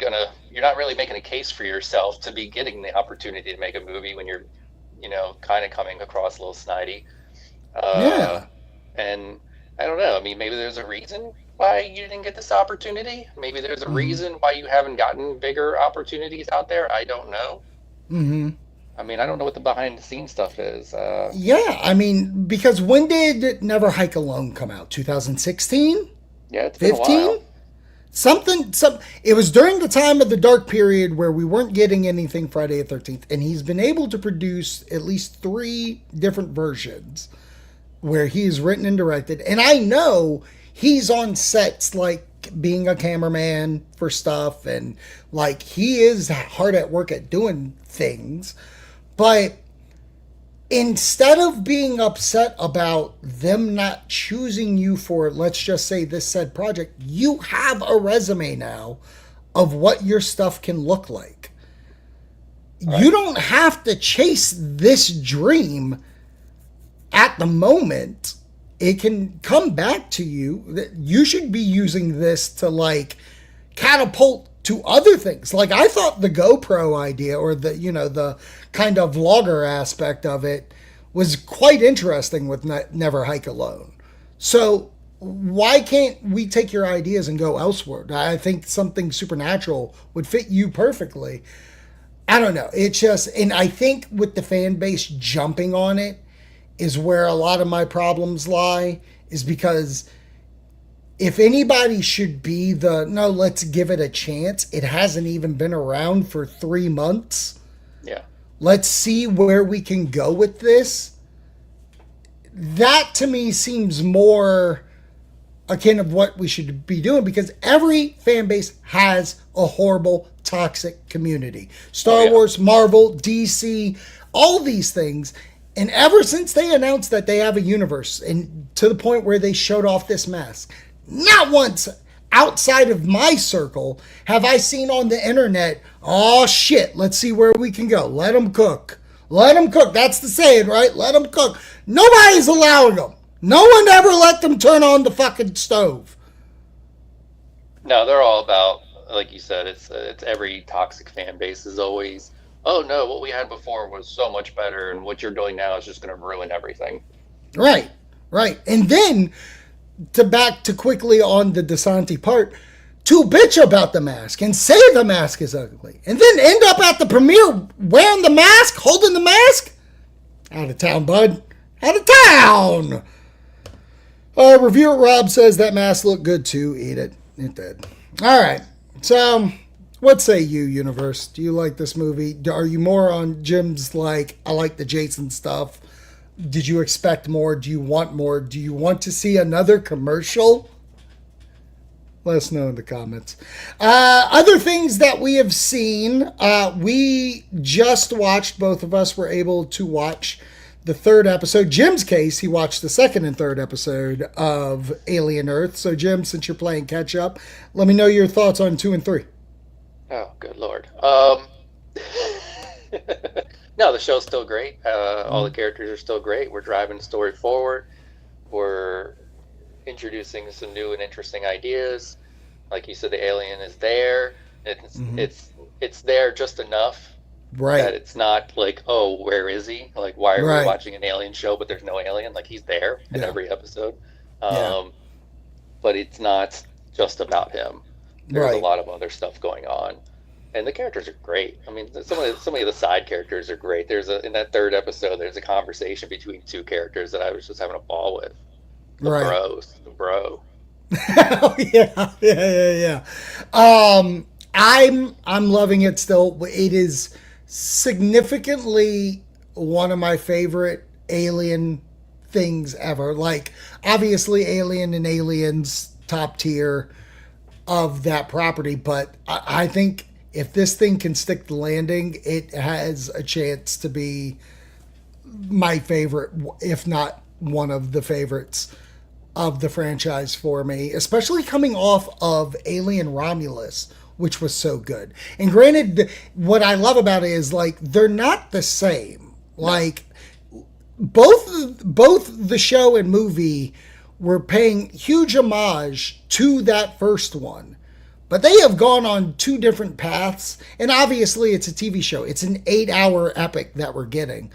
making a case for yourself to be getting the opportunity to make a movie when you're, kind of coming across a little snidey. And I don't know. I mean, maybe there's a reason why you didn't get this opportunity. Maybe there's a reason why you haven't gotten bigger opportunities out there. I don't know. Mm-hmm. I mean, I don't know what the behind the scenes stuff is. I mean, because when did Never Hike Alone come out? 2016? Yeah, it's been 15? A while. It was during the time of the dark period where we weren't getting anything Friday the 13th, and he's been able to produce at least 3 different versions where he's written and directed. And I know he's on sets, like being a cameraman for stuff, and like he is hard at work at doing things. But instead of being upset about them not choosing you for, let's just say, this said project, you have a resume now of what your stuff can look like. Right. You don't have to chase this dream at the moment. It can come back to you. You should be using this to, like, catapult to other things. Like, I thought the GoPro idea, or the kind of vlogger aspect of it, was quite interesting with Never Hike Alone. So why can't we take your ideas and go elsewhere? I think something supernatural would fit you perfectly. I don't know. It's just, and I think with the fan base jumping on it is where a lot of my problems lie, is because if anybody should be no, let's give it a chance. It hasn't even been around for 3 months. Yeah. Let's see where we can go with this. That to me seems more akin of what we should be doing, because every fan base has a horrible, toxic community. Star Wars, Marvel, DC, all these things. And ever since they announced that they have a universe, and to the point where they showed off this mask, not once outside of my circle have I seen on the internet, oh shit, let's see where we can go. Let them cook. Let them cook. That's the saying, right? Let them cook. Nobody's allowing them. No one ever let them turn on the fucking stove. No, they're all about, like you said, it's every toxic fan base is always, oh no, what we had before was so much better, and what you're doing now is just going to ruin everything. Right. And then, back to quickly on the DeSanti part, to bitch about the mask and say the mask is ugly, and then end up at the premiere wearing the mask, holding the mask? Out of town, bud. Out of town! Reviewer Rob says that mask looked good too. Eat it. It did. All right. So, what say you, Universe? Do you like this movie? Are you more on Jim's, like, I like the Jason stuff? Did you expect more? Do you want more? Do you want to see another commercial? Let us know in the comments. Other things that we have seen, we just watched, both of us were able to watch the 3rd episode. Jim's case, he watched the 2nd and 3rd episode of Alien Earth. So Jim, since you're playing catch up, let me know your thoughts on 2 and 3. Oh, good Lord. No, the show's still great. All the characters are still great. We're driving the story forward. We're introducing some new and interesting ideas. Like you said, the alien is there. It's there just enough Right. That it's not like, oh, where is he? Like, why are we Right. watching an alien show, but there's no alien? Like, he's there in Yeah. every episode. Yeah. But it's not just about him. There's a Right. lot of other stuff going on, and the characters are great. I mean, some of the side characters are great. In that third episode, there's a conversation between two characters that I was just having a ball with. Right. The bro. Oh, yeah. I'm loving it still. It is significantly one of my favorite Alien things ever. Like, obviously, Alien and Aliens top tier of that property, but I think if this thing can stick the landing, it has a chance to be my favorite, if not one of the favorites of the franchise for me, especially coming off of Alien Romulus, which was so good. And granted, what I love about it is like they're not the same. Like both the show and movie were paying huge homage to that first one. But they have gone on two different paths, and obviously it's a TV show. It's an 8-hour epic that we're getting.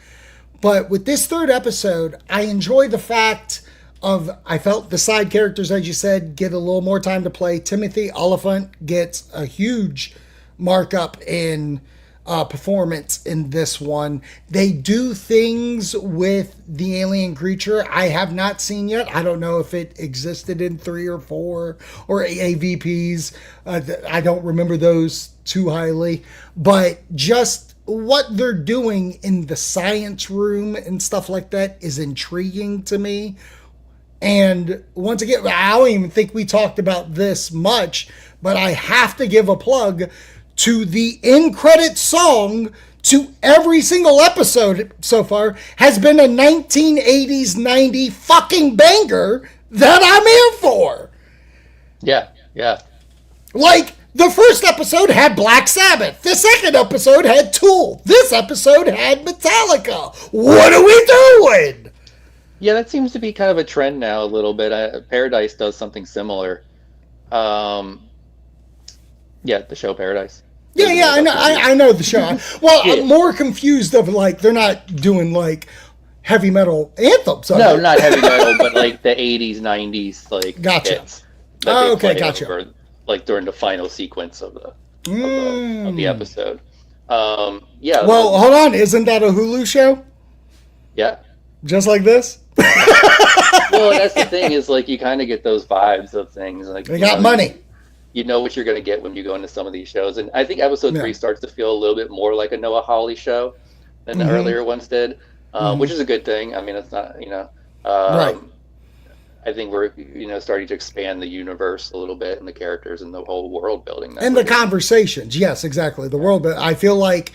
But with this third episode, I enjoy the fact I felt the side characters, as you said, get a little more time to play. Timothy Oliphant gets a huge markup in performance in this one. They do things with the alien creature I have not seen yet. I don't know if it existed in 3 or 4 or AVPs. I don't remember those too highly. But just what they're doing in the science room and stuff like that is intriguing to me. And once again, I don't even think we talked about this much, but I have to give a plug to the end credit song to every single episode so far has been a 1980s, 90 fucking banger that I'm here for. Yeah. Like, the first episode had Black Sabbath. The second episode had Tool. This episode had Metallica. What are we doing? Yeah, that seems to be kind of a trend now a little bit. Paradise does something similar. The show Paradise. Yeah, I know the show. Well, Yeah. I'm more confused of like they're not doing like heavy metal anthems. No, not heavy metal, but like the 80s, 90s, like Gotcha. hits that they Okay, play gotcha. over, like during the final sequence of the episode. Yeah. Well, hold on. Isn't that a Hulu show? Yeah. Just like this? Well, that's the thing is like you kind of get those vibes of things. Like They got money. You know what you're going to get when you go into some of these shows, and I think episode 3 starts to feel a little bit more like a Noah Hawley show than the earlier ones did, which is a good thing. I mean, it's not Right. I think we're starting to expand the universe a little bit and the characters and the whole world building. And the conversations. Yes, exactly. The world. But I feel like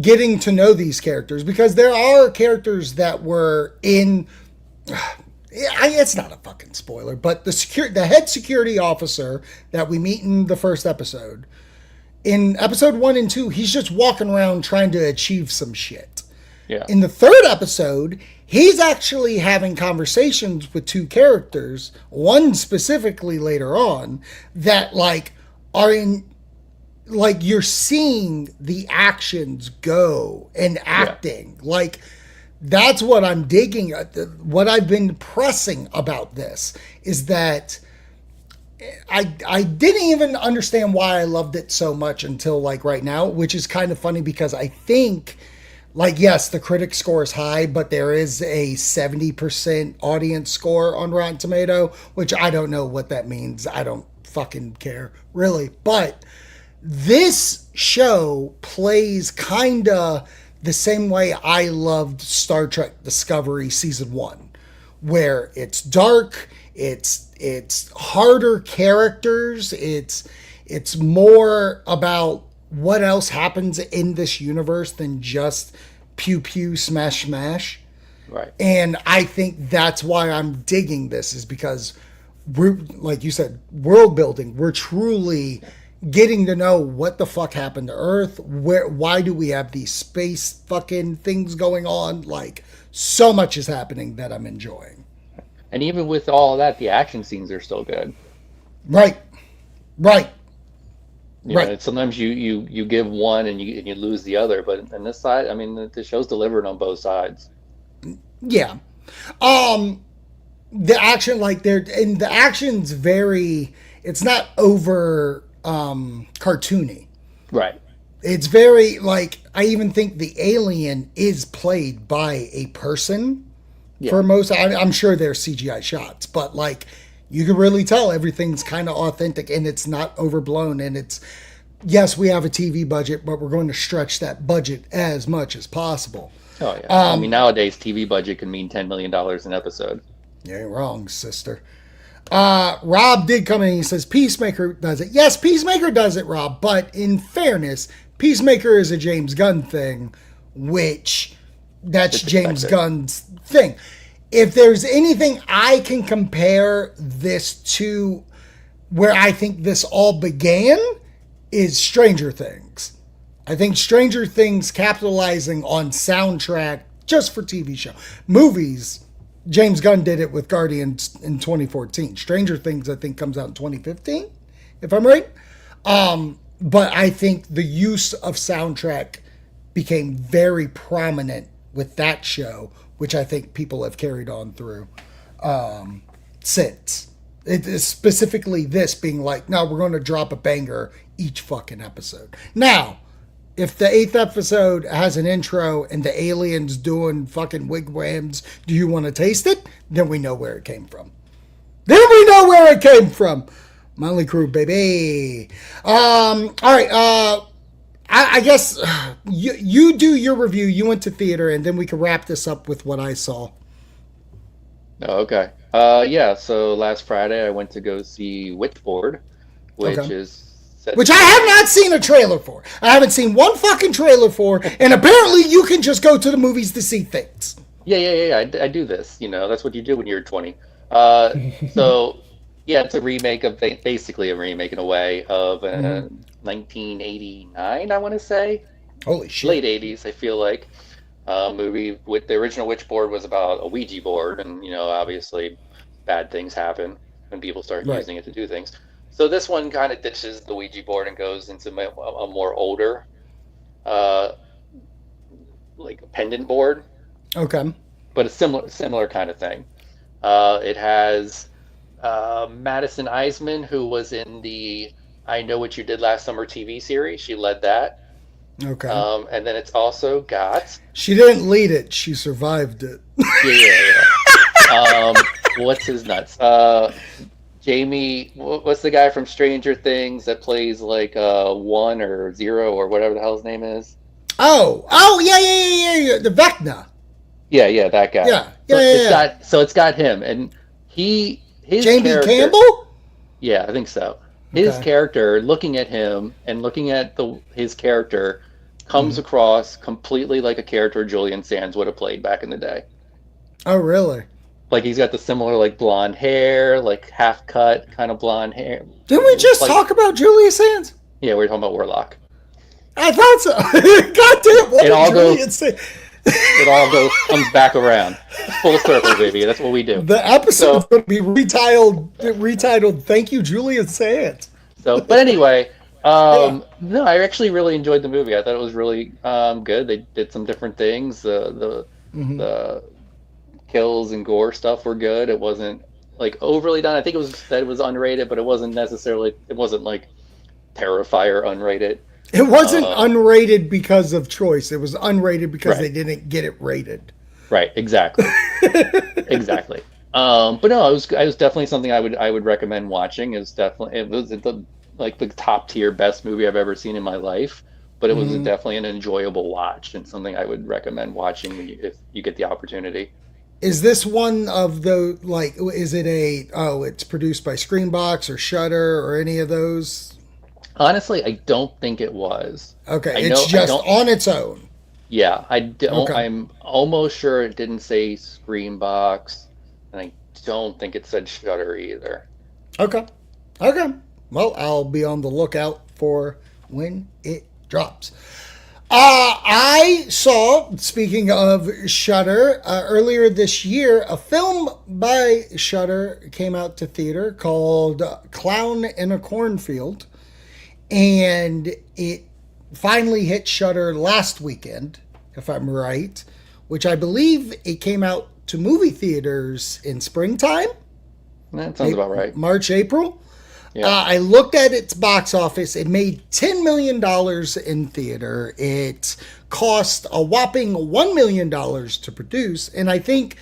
getting to know these characters, because there are characters that were in. It's not a fucking spoiler, but the head security officer that we meet in the first episode, in episode 1 and 2, he's just walking around trying to achieve some shit. Yeah. In the third episode, he's actually having conversations with two characters, one specifically later on, that like are in, like you're seeing the actions go and acting. Like, that's what I'm digging. What I've been pressing about this is that I didn't even understand why I loved it so much until like right now, which is kind of funny because I think, like, yes, the critic score is high, but there is a 70% audience score on Rotten Tomato, which I don't know what that means. I don't fucking care, really. But this show plays kind of the same way I loved Star Trek Discovery Season 1, where it's dark, it's harder characters, it's more about what else happens in this universe than just pew pew smash smash. Right. And I think that's why I'm digging this, is because we're, like you said, world building. We're truly getting to know what the fuck happened to Earth. Why do we have these space fucking things going on? Like, so much is happening that I'm enjoying. And even with all of that, the action scenes are still good. Right. You know, sometimes you give one and you lose the other, but on this side, I mean, the show's delivered on both sides. Yeah. Um, the action, like they're and the action's very. It's not over cartoony. Right. It's very like I even think the alien is played by a person for Yeah. most. I'm sure there's CGI shots, but like you can really tell everything's kind of authentic and it's not overblown. And it's yes, we have a TV budget, but we're going to stretch that budget as much as possible. Oh yeah. I mean, nowadays TV budget can mean $10 million an episode. You ain't wrong, sister. Rob did come in and he says Peacemaker does it. Yes, Peacemaker does it, Rob. But in fairness, Peacemaker is a James Gunn thing, which that's James Gunn's thing. If there's anything I can compare this to where I think this all began is Stranger Things. I think Stranger Things capitalizing on soundtrack just for TV show. Movies, James Gunn did it with Guardians in 2014. Stranger Things, I think, comes out in 2015, if I'm right. But I think the use of soundtrack became very prominent with that show, which I think people have carried on through since. It is specifically this being like, no, we're going to drop a banger each fucking episode. Now, if the 8th episode has an intro and the alien's doing fucking wigwams, do you want to taste it? Then we know where it came from. Then we know where it came from. Motley Crue, baby. All right. I guess you do your review. You went to theater, and then we can wrap this up with what I saw. Oh, okay. Yeah. So last Friday I went to go see Witchboard, which is which I have not seen a trailer for. I haven't seen one fucking trailer for, and apparently you can just go to the movies to see things. Yeah. I do this. You know, that's what you do when you're 20. So yeah, it's a remake of basically a remake in a way of 1989. I want to say. Holy shit! Late 80s. I feel like movie with the original Witchboard was about a Ouija board, and you know, obviously, bad things happen when people start using it to do things. So this one kind of ditches the Ouija board and goes into a more older, like a pendant board. Okay. But a similar kind of thing. It has Madison Eisman, who was in the I Know What You Did Last Summer TV series. She led that. Okay. And then it's also got... She didn't lead it. She survived it. Yeah. What's his nuts? Jamie, what's the guy from Stranger Things that plays like 1 or 0 or whatever the hell his name is? Oh, yeah. The Vecna. Yeah, that guy. Yeah. It's got him, and his Jamie character, Campbell. Yeah, I think so. His character, looking at him and looking at his character, comes across completely like a character Julian Sands would have played back in the day. Oh, really? Like he's got the similar like blonde hair, like half cut kind of blonde hair. Didn't we just talk about Julian Sands? Yeah, we were talking about Warlock. I thought so. God damn! What it all comes back around, full circle, baby. That's what we do. The episode's going to be retitled "Thank You, Julian Sands." So, but anyway, no, I actually really enjoyed the movie. I thought it was really good. They did some different things. The kills and gore stuff were good. It wasn't like overly done. I think it was unrated, but it wasn't like Terrifier unrated. It wasn't unrated because of choice. It was unrated because they didn't get it rated. Right. Exactly. Exactly. But no, it was definitely something I would recommend watching. It was the top tier best movie I've ever seen in my life. But it was definitely an enjoyable watch and something I would recommend watching if you get the opportunity. Is this one of the is it it's produced by Screenbox or Shudder or any of those? Honestly, I don't think it was. Okay, it's just on its own. Yeah, I don't. Okay. I'm almost sure it didn't say Screenbox, and I don't think it said Shudder either. Okay. Well, I'll be on the lookout for when it drops. I saw, speaking of Shudder, earlier this year, a film by Shudder came out to theater called Clown in a Cornfield. and it finally hit Shudder last weekend, if I'm right, which I believe it came out to movie theaters in springtime. That sounds about right. March, April. Yeah. I looked at its box office. It made $10 million in theater. It cost a whopping $1 million to produce. And I think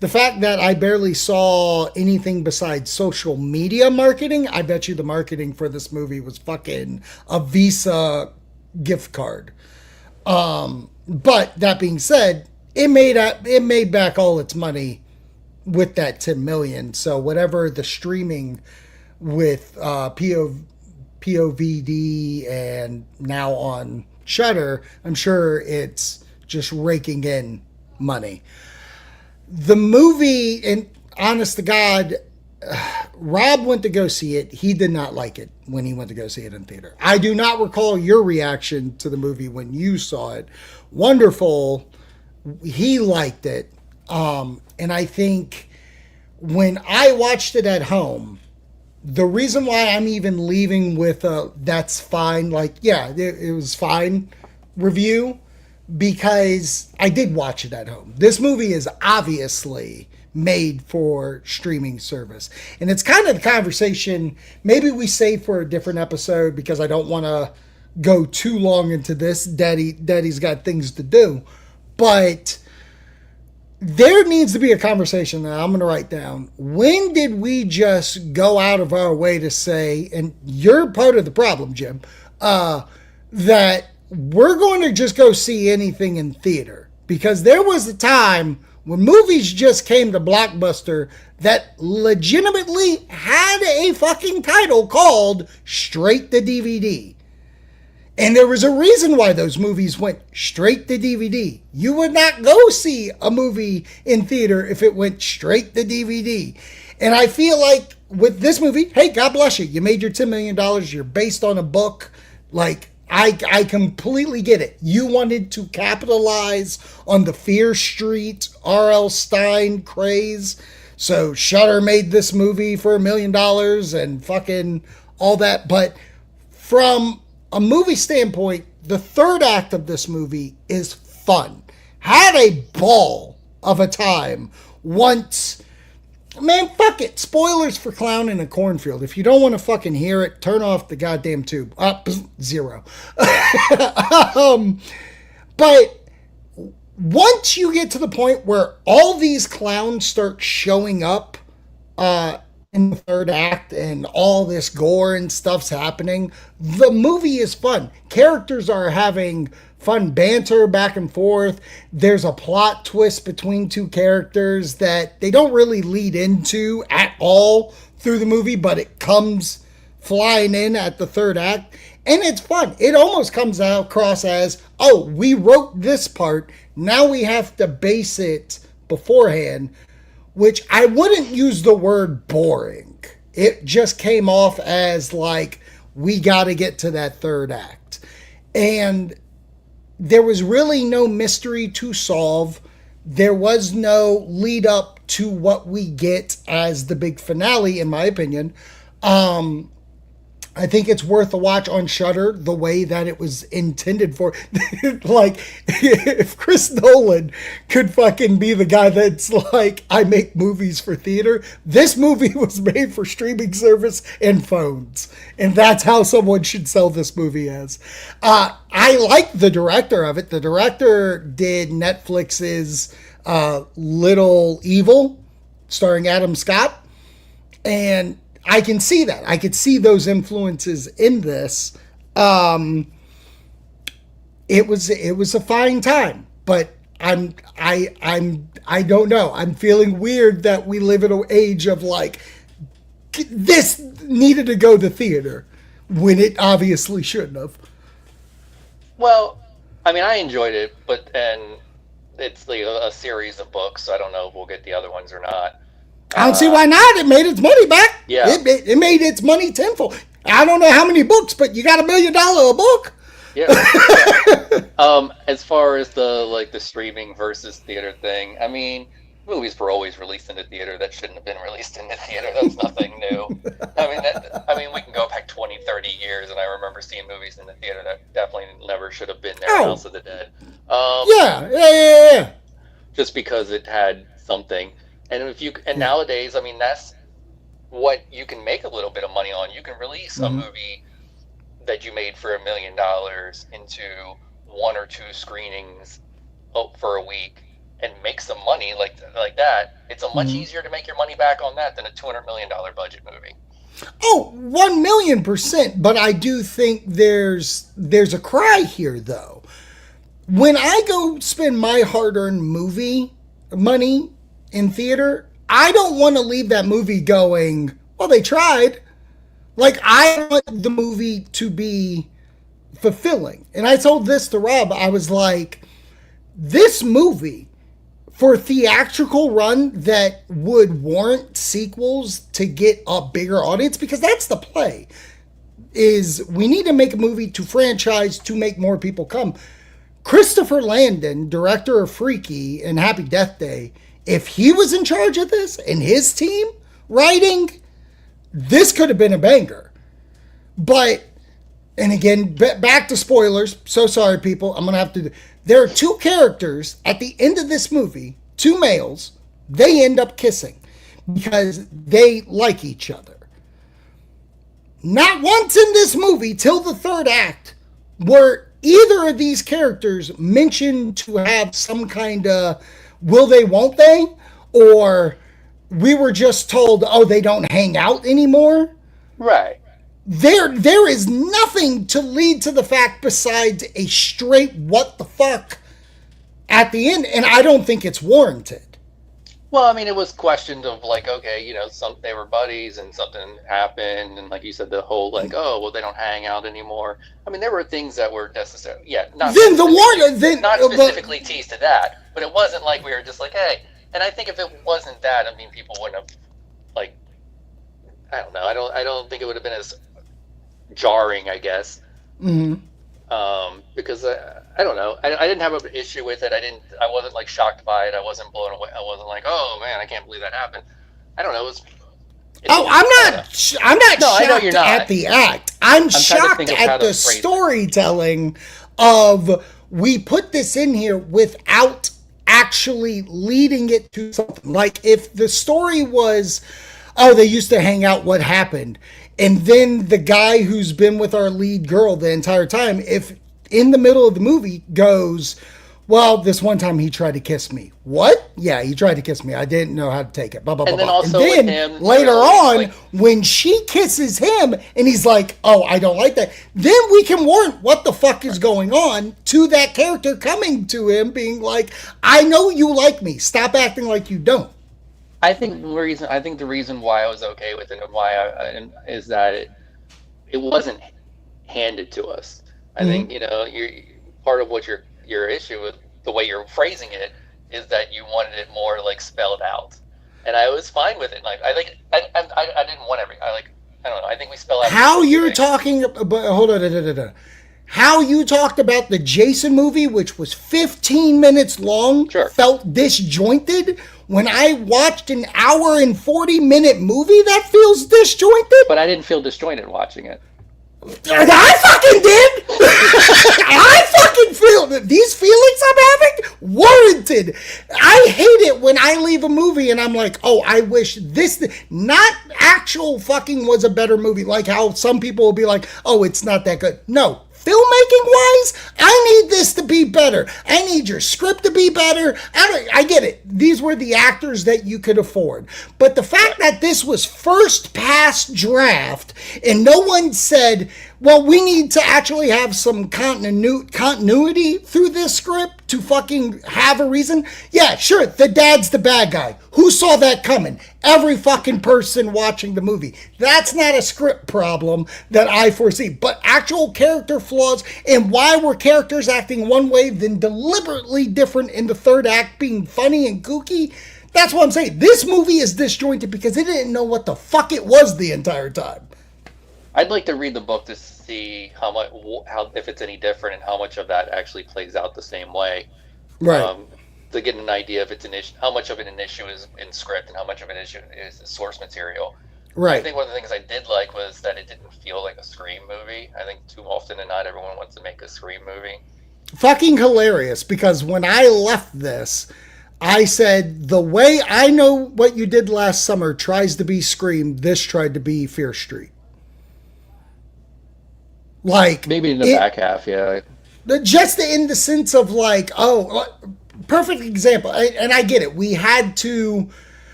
the fact that I barely saw anything besides social media marketing, I bet you the marketing for this movie was fucking a Visa gift card. But that being said, it made back all its money with that 10 million. So whatever the streaming with POVD and now on Shudder, I'm sure it's just raking in money. The movie, and honest to God, Rob went to go see it. He did not like it when he went to go see it in theater. I do not recall your reaction to the movie when you saw it. Wonderful. He liked it. And I think when I watched it at home, the reason why I'm even leaving with a that's fine, like, yeah, it was fine review, because I did watch it at home. This movie is obviously made for streaming service. And it's kind of the conversation maybe we save for a different episode, because I don't want to go too long into this. Daddy's got things to do. But there needs to be a conversation that I'm going to write down. When did we just go out of our way to say, and you're part of the problem, Jim, that we're going to just go see anything in theater? Because there was a time when movies just came to Blockbuster that legitimately had a fucking title called straight to DVD. And there was a reason why those movies went straight to DVD. You would not go see a movie in theater if it went straight to DVD. And I feel like with this movie, hey, God bless you. You made your $10 million. You're based on a book. Like, I completely get it. You wanted to capitalize on the Fear Street, R.L. Stine craze. So Shudder made this movie for $1 million and fucking all that. But from a movie standpoint, the third act of this movie is fun. Had a ball of a time once. Man, fuck it. Spoilers for Clown in a Cornfield. If you don't want to fucking hear it, turn off the goddamn tube. 0. But once you get to the point where all these clowns start showing up in the third act and all this gore and stuff's happening, the movie is fun. Characters are having fun banter back and forth. There's a plot twist between two characters that they don't really lead into at all through the movie, but it comes flying in at the third act. And it's fun. It almost comes across as, oh, we wrote this part, now we have to base it beforehand, which I wouldn't use the word boring. It just came off as like, we got to get to that third act. And there was really no mystery to solve. There was no lead up to what we get as the big finale, in my opinion. I think it's worth a watch on Shudder the way that it was intended for. Like, if Chris Nolan could fucking be the guy that's like, I make movies for theater, this movie was made for streaming service and phones. And that's how someone should sell this movie as. I like the director of it. The director did Netflix's Little Evil, starring Adam Scott. And I can see that. I could see those influences in this. It was a fine time, but I don't know. I'm feeling weird that we live in an age of like, this needed to go to theater when it obviously shouldn't have. Well, I mean, I enjoyed it, and it's like a series of books. So I don't know if we'll get the other ones or not. I don't see why not. It made its money back. Yeah. It made its money tenfold. I don't know how many books, but you got $1 million a book. Yeah. As far as the streaming versus theater thing, I mean, movies were always released in the theater that shouldn't have been released in the theater. That's nothing new. I mean, we can go back 20, 30 years, and I remember seeing movies in the theater that definitely never should have been there. Oh. House of the Dead. Yeah. Just because it had something. And nowadays, I mean, that's what you can make a little bit of money on. You can release a movie that you made for $1 million into 1 or 2 screenings for a week and make some money like that. It's a much easier to make your money back on that than a $200 million budget movie. Oh, 1,000,000%. But I do think there's a cry here, though. When I go spend my hard-earned movie money in theater, I don't want to leave that movie going, well, they tried. Like, I want the movie to be fulfilling. And I told this to Rob. I was like, this movie, for a theatrical run that would warrant sequels to get a bigger audience, because that's the play, is we need to make a movie to franchise to make more people come. Christopher Landon, director of Freaky and Happy Death Day, if he was in charge of this and his team writing, this could have been a banger. But, and again, back to spoilers. So sorry, people. I'm going to have to. There are 2 characters at the end of this movie, 2 males. They end up kissing because they like each other. Not once in this movie, till the 3rd act, were either of these characters mentioned to have some kind of will they, won't they? Or we were just told, oh, they don't hang out anymore. Right. There is nothing to lead to the fact besides a straight what the fuck at the end, and I don't think it's warranted. Well, I mean, it was questioned of like, okay, they were buddies and something happened, and like you said, the whole like, oh, well, they don't hang out anymore. I mean, there were things that were necessary. Yeah, not specifically teased to that, but it wasn't like we were just like, hey. And I think if it wasn't that, I mean, people wouldn't have like, I don't know, I don't think it would have been as jarring, I guess. Because I don't know, I didn't have an issue with it. I wasn't like shocked by it. I wasn't blown away. I wasn't like, oh man, I can't believe that happened. I don't know. I'm not shocked at the act. I'm shocked at the storytelling of we put this in here without actually leading it to something. Like if the story was, oh, they used to hang out, what happened? And then the guy who's been with our lead girl the entire time, if in the middle of the movie goes, well, this one time he tried to kiss me. What? Yeah, he tried to kiss me. I didn't know how to take it. Blah, blah, and blah, then also and then with him, later on, when she kisses him and he's like, oh, I don't like that, then we can warrant what the fuck is going on to that character coming to him being like, I know you like me. Stop acting like you don't. I think the reason why I was okay with it and why is that it wasn't handed to us. I think you're part of what your issue with the way you're phrasing it is that you wanted it more like spelled out, and I was fine with it. Like I didn't want I don't know. I think we spell out how you're talking. But hold on. How you talked about the Jason movie, which was 15 minutes long, felt disjointed. When I watched an hour and 40-minute movie, that feels disjointed. But I didn't feel disjointed watching it. I fucking did. I fucking feel that these feelings I'm having warranted. I hate it when I leave a movie and I'm like, oh, I wish this, not actual fucking was a better movie. Like how some people will be like, oh, it's not that good. No. Filmmaking wise, I need this to be better. I need your script to be better. I get it. These were the actors that you could afford. But the fact that this was first pass draft and no one said, well, we need to actually have some continuity through this script to fucking have a reason. Yeah, sure, the dad's the bad guy. Who saw that coming? Every fucking person watching the movie. That's not a script problem that I foresee, but actual character flaws and why were characters acting one way then deliberately different in the 3rd act being funny and kooky. That's what I'm saying. This movie is disjointed because it didn't know what the fuck it was the entire time. I'd like to read the book to see how if it's any different and how much of that actually plays out the same way. Right. to get an idea if it's an issue, how much of an issue is in script and how much of an issue is the source material. Right. I think one of the things I did like was that it didn't feel like a Scream movie. I think too often and not everyone wants to make a Scream movie. Fucking hilarious, because when I left this, I said, the way I know what you did last summer tries to be Scream, this tried to be Fear Street. Like, maybe in the back half, yeah. Just in the sense of like, perfect example. And I get it. We had to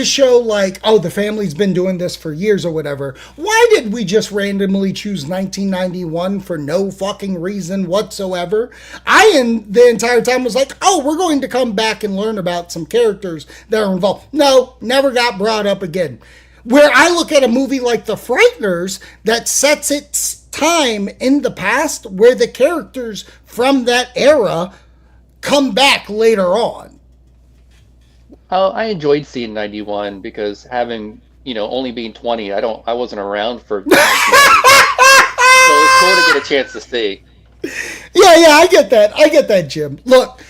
show like, oh, the family's been doing this for years or whatever. Why did we just randomly choose 1991 for no fucking reason whatsoever? The entire time was like, oh, we're going to come back and learn about some characters that are involved. No, never got brought up again. Where I look at a movie like The Frighteners that sets its time in the past where the characters from that era come back later on. Oh, I enjoyed seeing 91 because having, only being 20, I wasn't around for so it was cool to get a chance to see. Yeah, I get that, Jim. Look,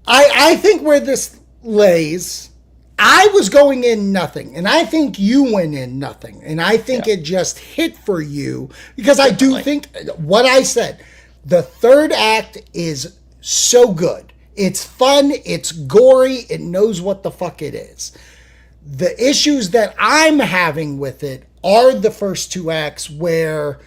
I think where this lays, I was going in nothing, and I think you went in nothing, and I think it just hit for you because I do think what I said, the third act is so good. It's fun, it's gory, it knows what the fuck it is. The issues that I'm having with it are the first two acts where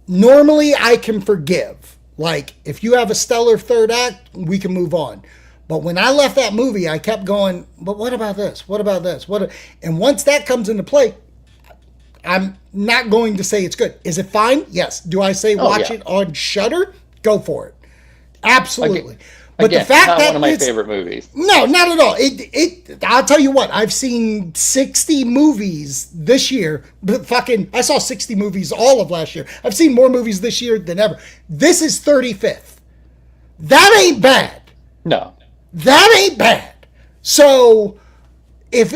normally I can forgive. Like, if you have a stellar third act, we can move on. But when I left that movie, I kept going, but what about this? What about this? And once that comes into play, I'm not going to say it's good. Is it fine? Yes. Do I say watch it on Shudder? Go for it. Absolutely. But again, the fact not that one of my favorite movies. No, not at all. I'll tell you what. I've seen 60 movies this year. But I saw 60 movies all of last year. I've seen more movies this year than ever. This is 35th. That ain't bad. No. That ain't bad. So if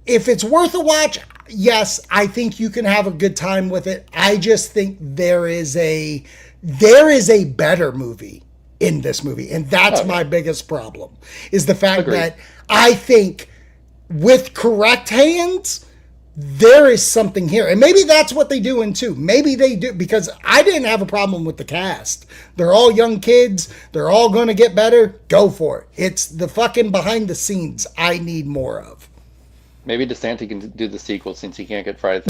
it's worth a watch, yes, I think you can have a good time with it. I just think there is a better movie in this movie, and that's my biggest problem, is the fact that I think with correct hands, there is something here. And maybe that's what they do in two. Maybe they do, because I didn't have a problem with the cast. They're all young kids. They're all going to get better. Go for it. It's the fucking behind the scenes I need more of. Maybe DeSantis can do the sequel since he can't get Friday.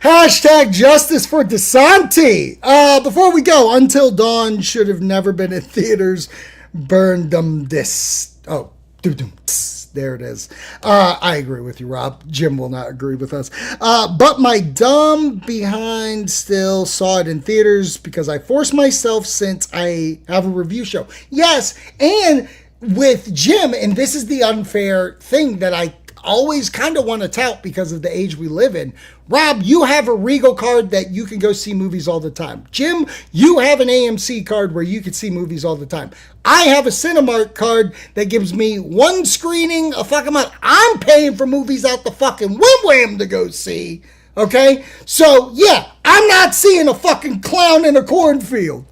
Hashtag justice for DeSantis. Before we go, Until Dawn should have never been in theaters. Burn them this. Oh, there it is. I agree with you, Rob. Jim will not agree with us. But my dumb behind still saw it in theaters because I forced myself since I have a review show. Yes, and with Jim, and this is the unfair thing that I always kind of want to tout because of the age we live in. Rob, you have a Regal card that you can go see movies all the time. Jim, you have an AMC card where you can see movies all the time. I have a Cinemark card that gives me one screening a fucking month. I'm paying for movies out the fucking wham to go see. Okay? So, yeah, I'm not seeing a fucking clown in a cornfield.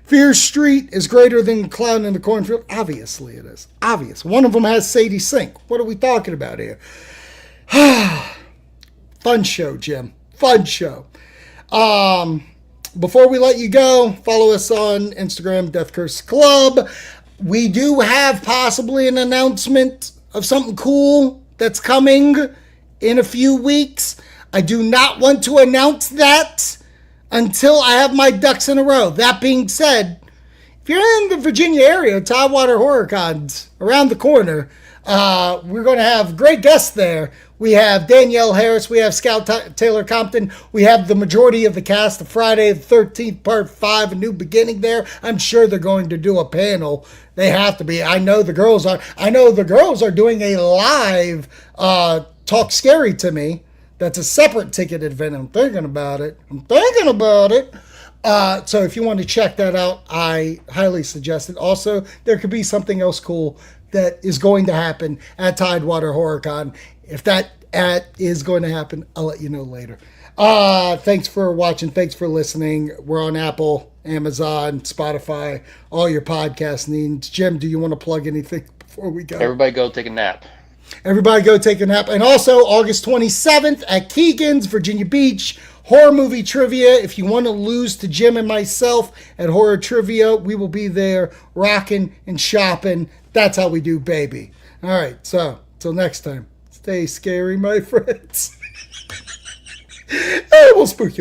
Fear Street is greater than Clown in the Cornfield. Obviously it is. Obvious. One of them has Sadie Sink. What are we talking about here? Fun show, Jim. Fun show. Before we let you go, follow us on Instagram, Death Curse Club. We do have possibly an announcement of something cool that's coming in a few weeks. I do not want to announce that until I have my ducks in a row. That being said, if you're in the Virginia area, Tidewater HorrorCon's around the corner. We're going to have great guests there. We have Danielle Harris. We have Scout Taylor Compton. We have the majority of the cast of Friday the 13th, Part 5, A New Beginning there. I'm sure they're going to do a panel. They have to be. I know the girls are doing a live Talk Scary to Me. That's a separate ticketed event. I'm thinking about it. So if you want to check that out, I highly suggest it. Also, there could be something else cool that is going to happen at Tidewater HorrorCon. If that That is going to happen. I'll let you know later. Thanks for watching. Thanks for listening. We're on Apple, Amazon, Spotify, all your podcast needs. Jim, do you want to plug anything before we go? Everybody go take a nap. Everybody go take a nap. And also, August 27th at Keegan's, Virginia Beach, horror movie trivia. If you want to lose to Jim and myself at horror trivia, we will be there rocking and shopping. That's how we do, baby. All right, so till next time, stay scary, my friends. We'll spook you.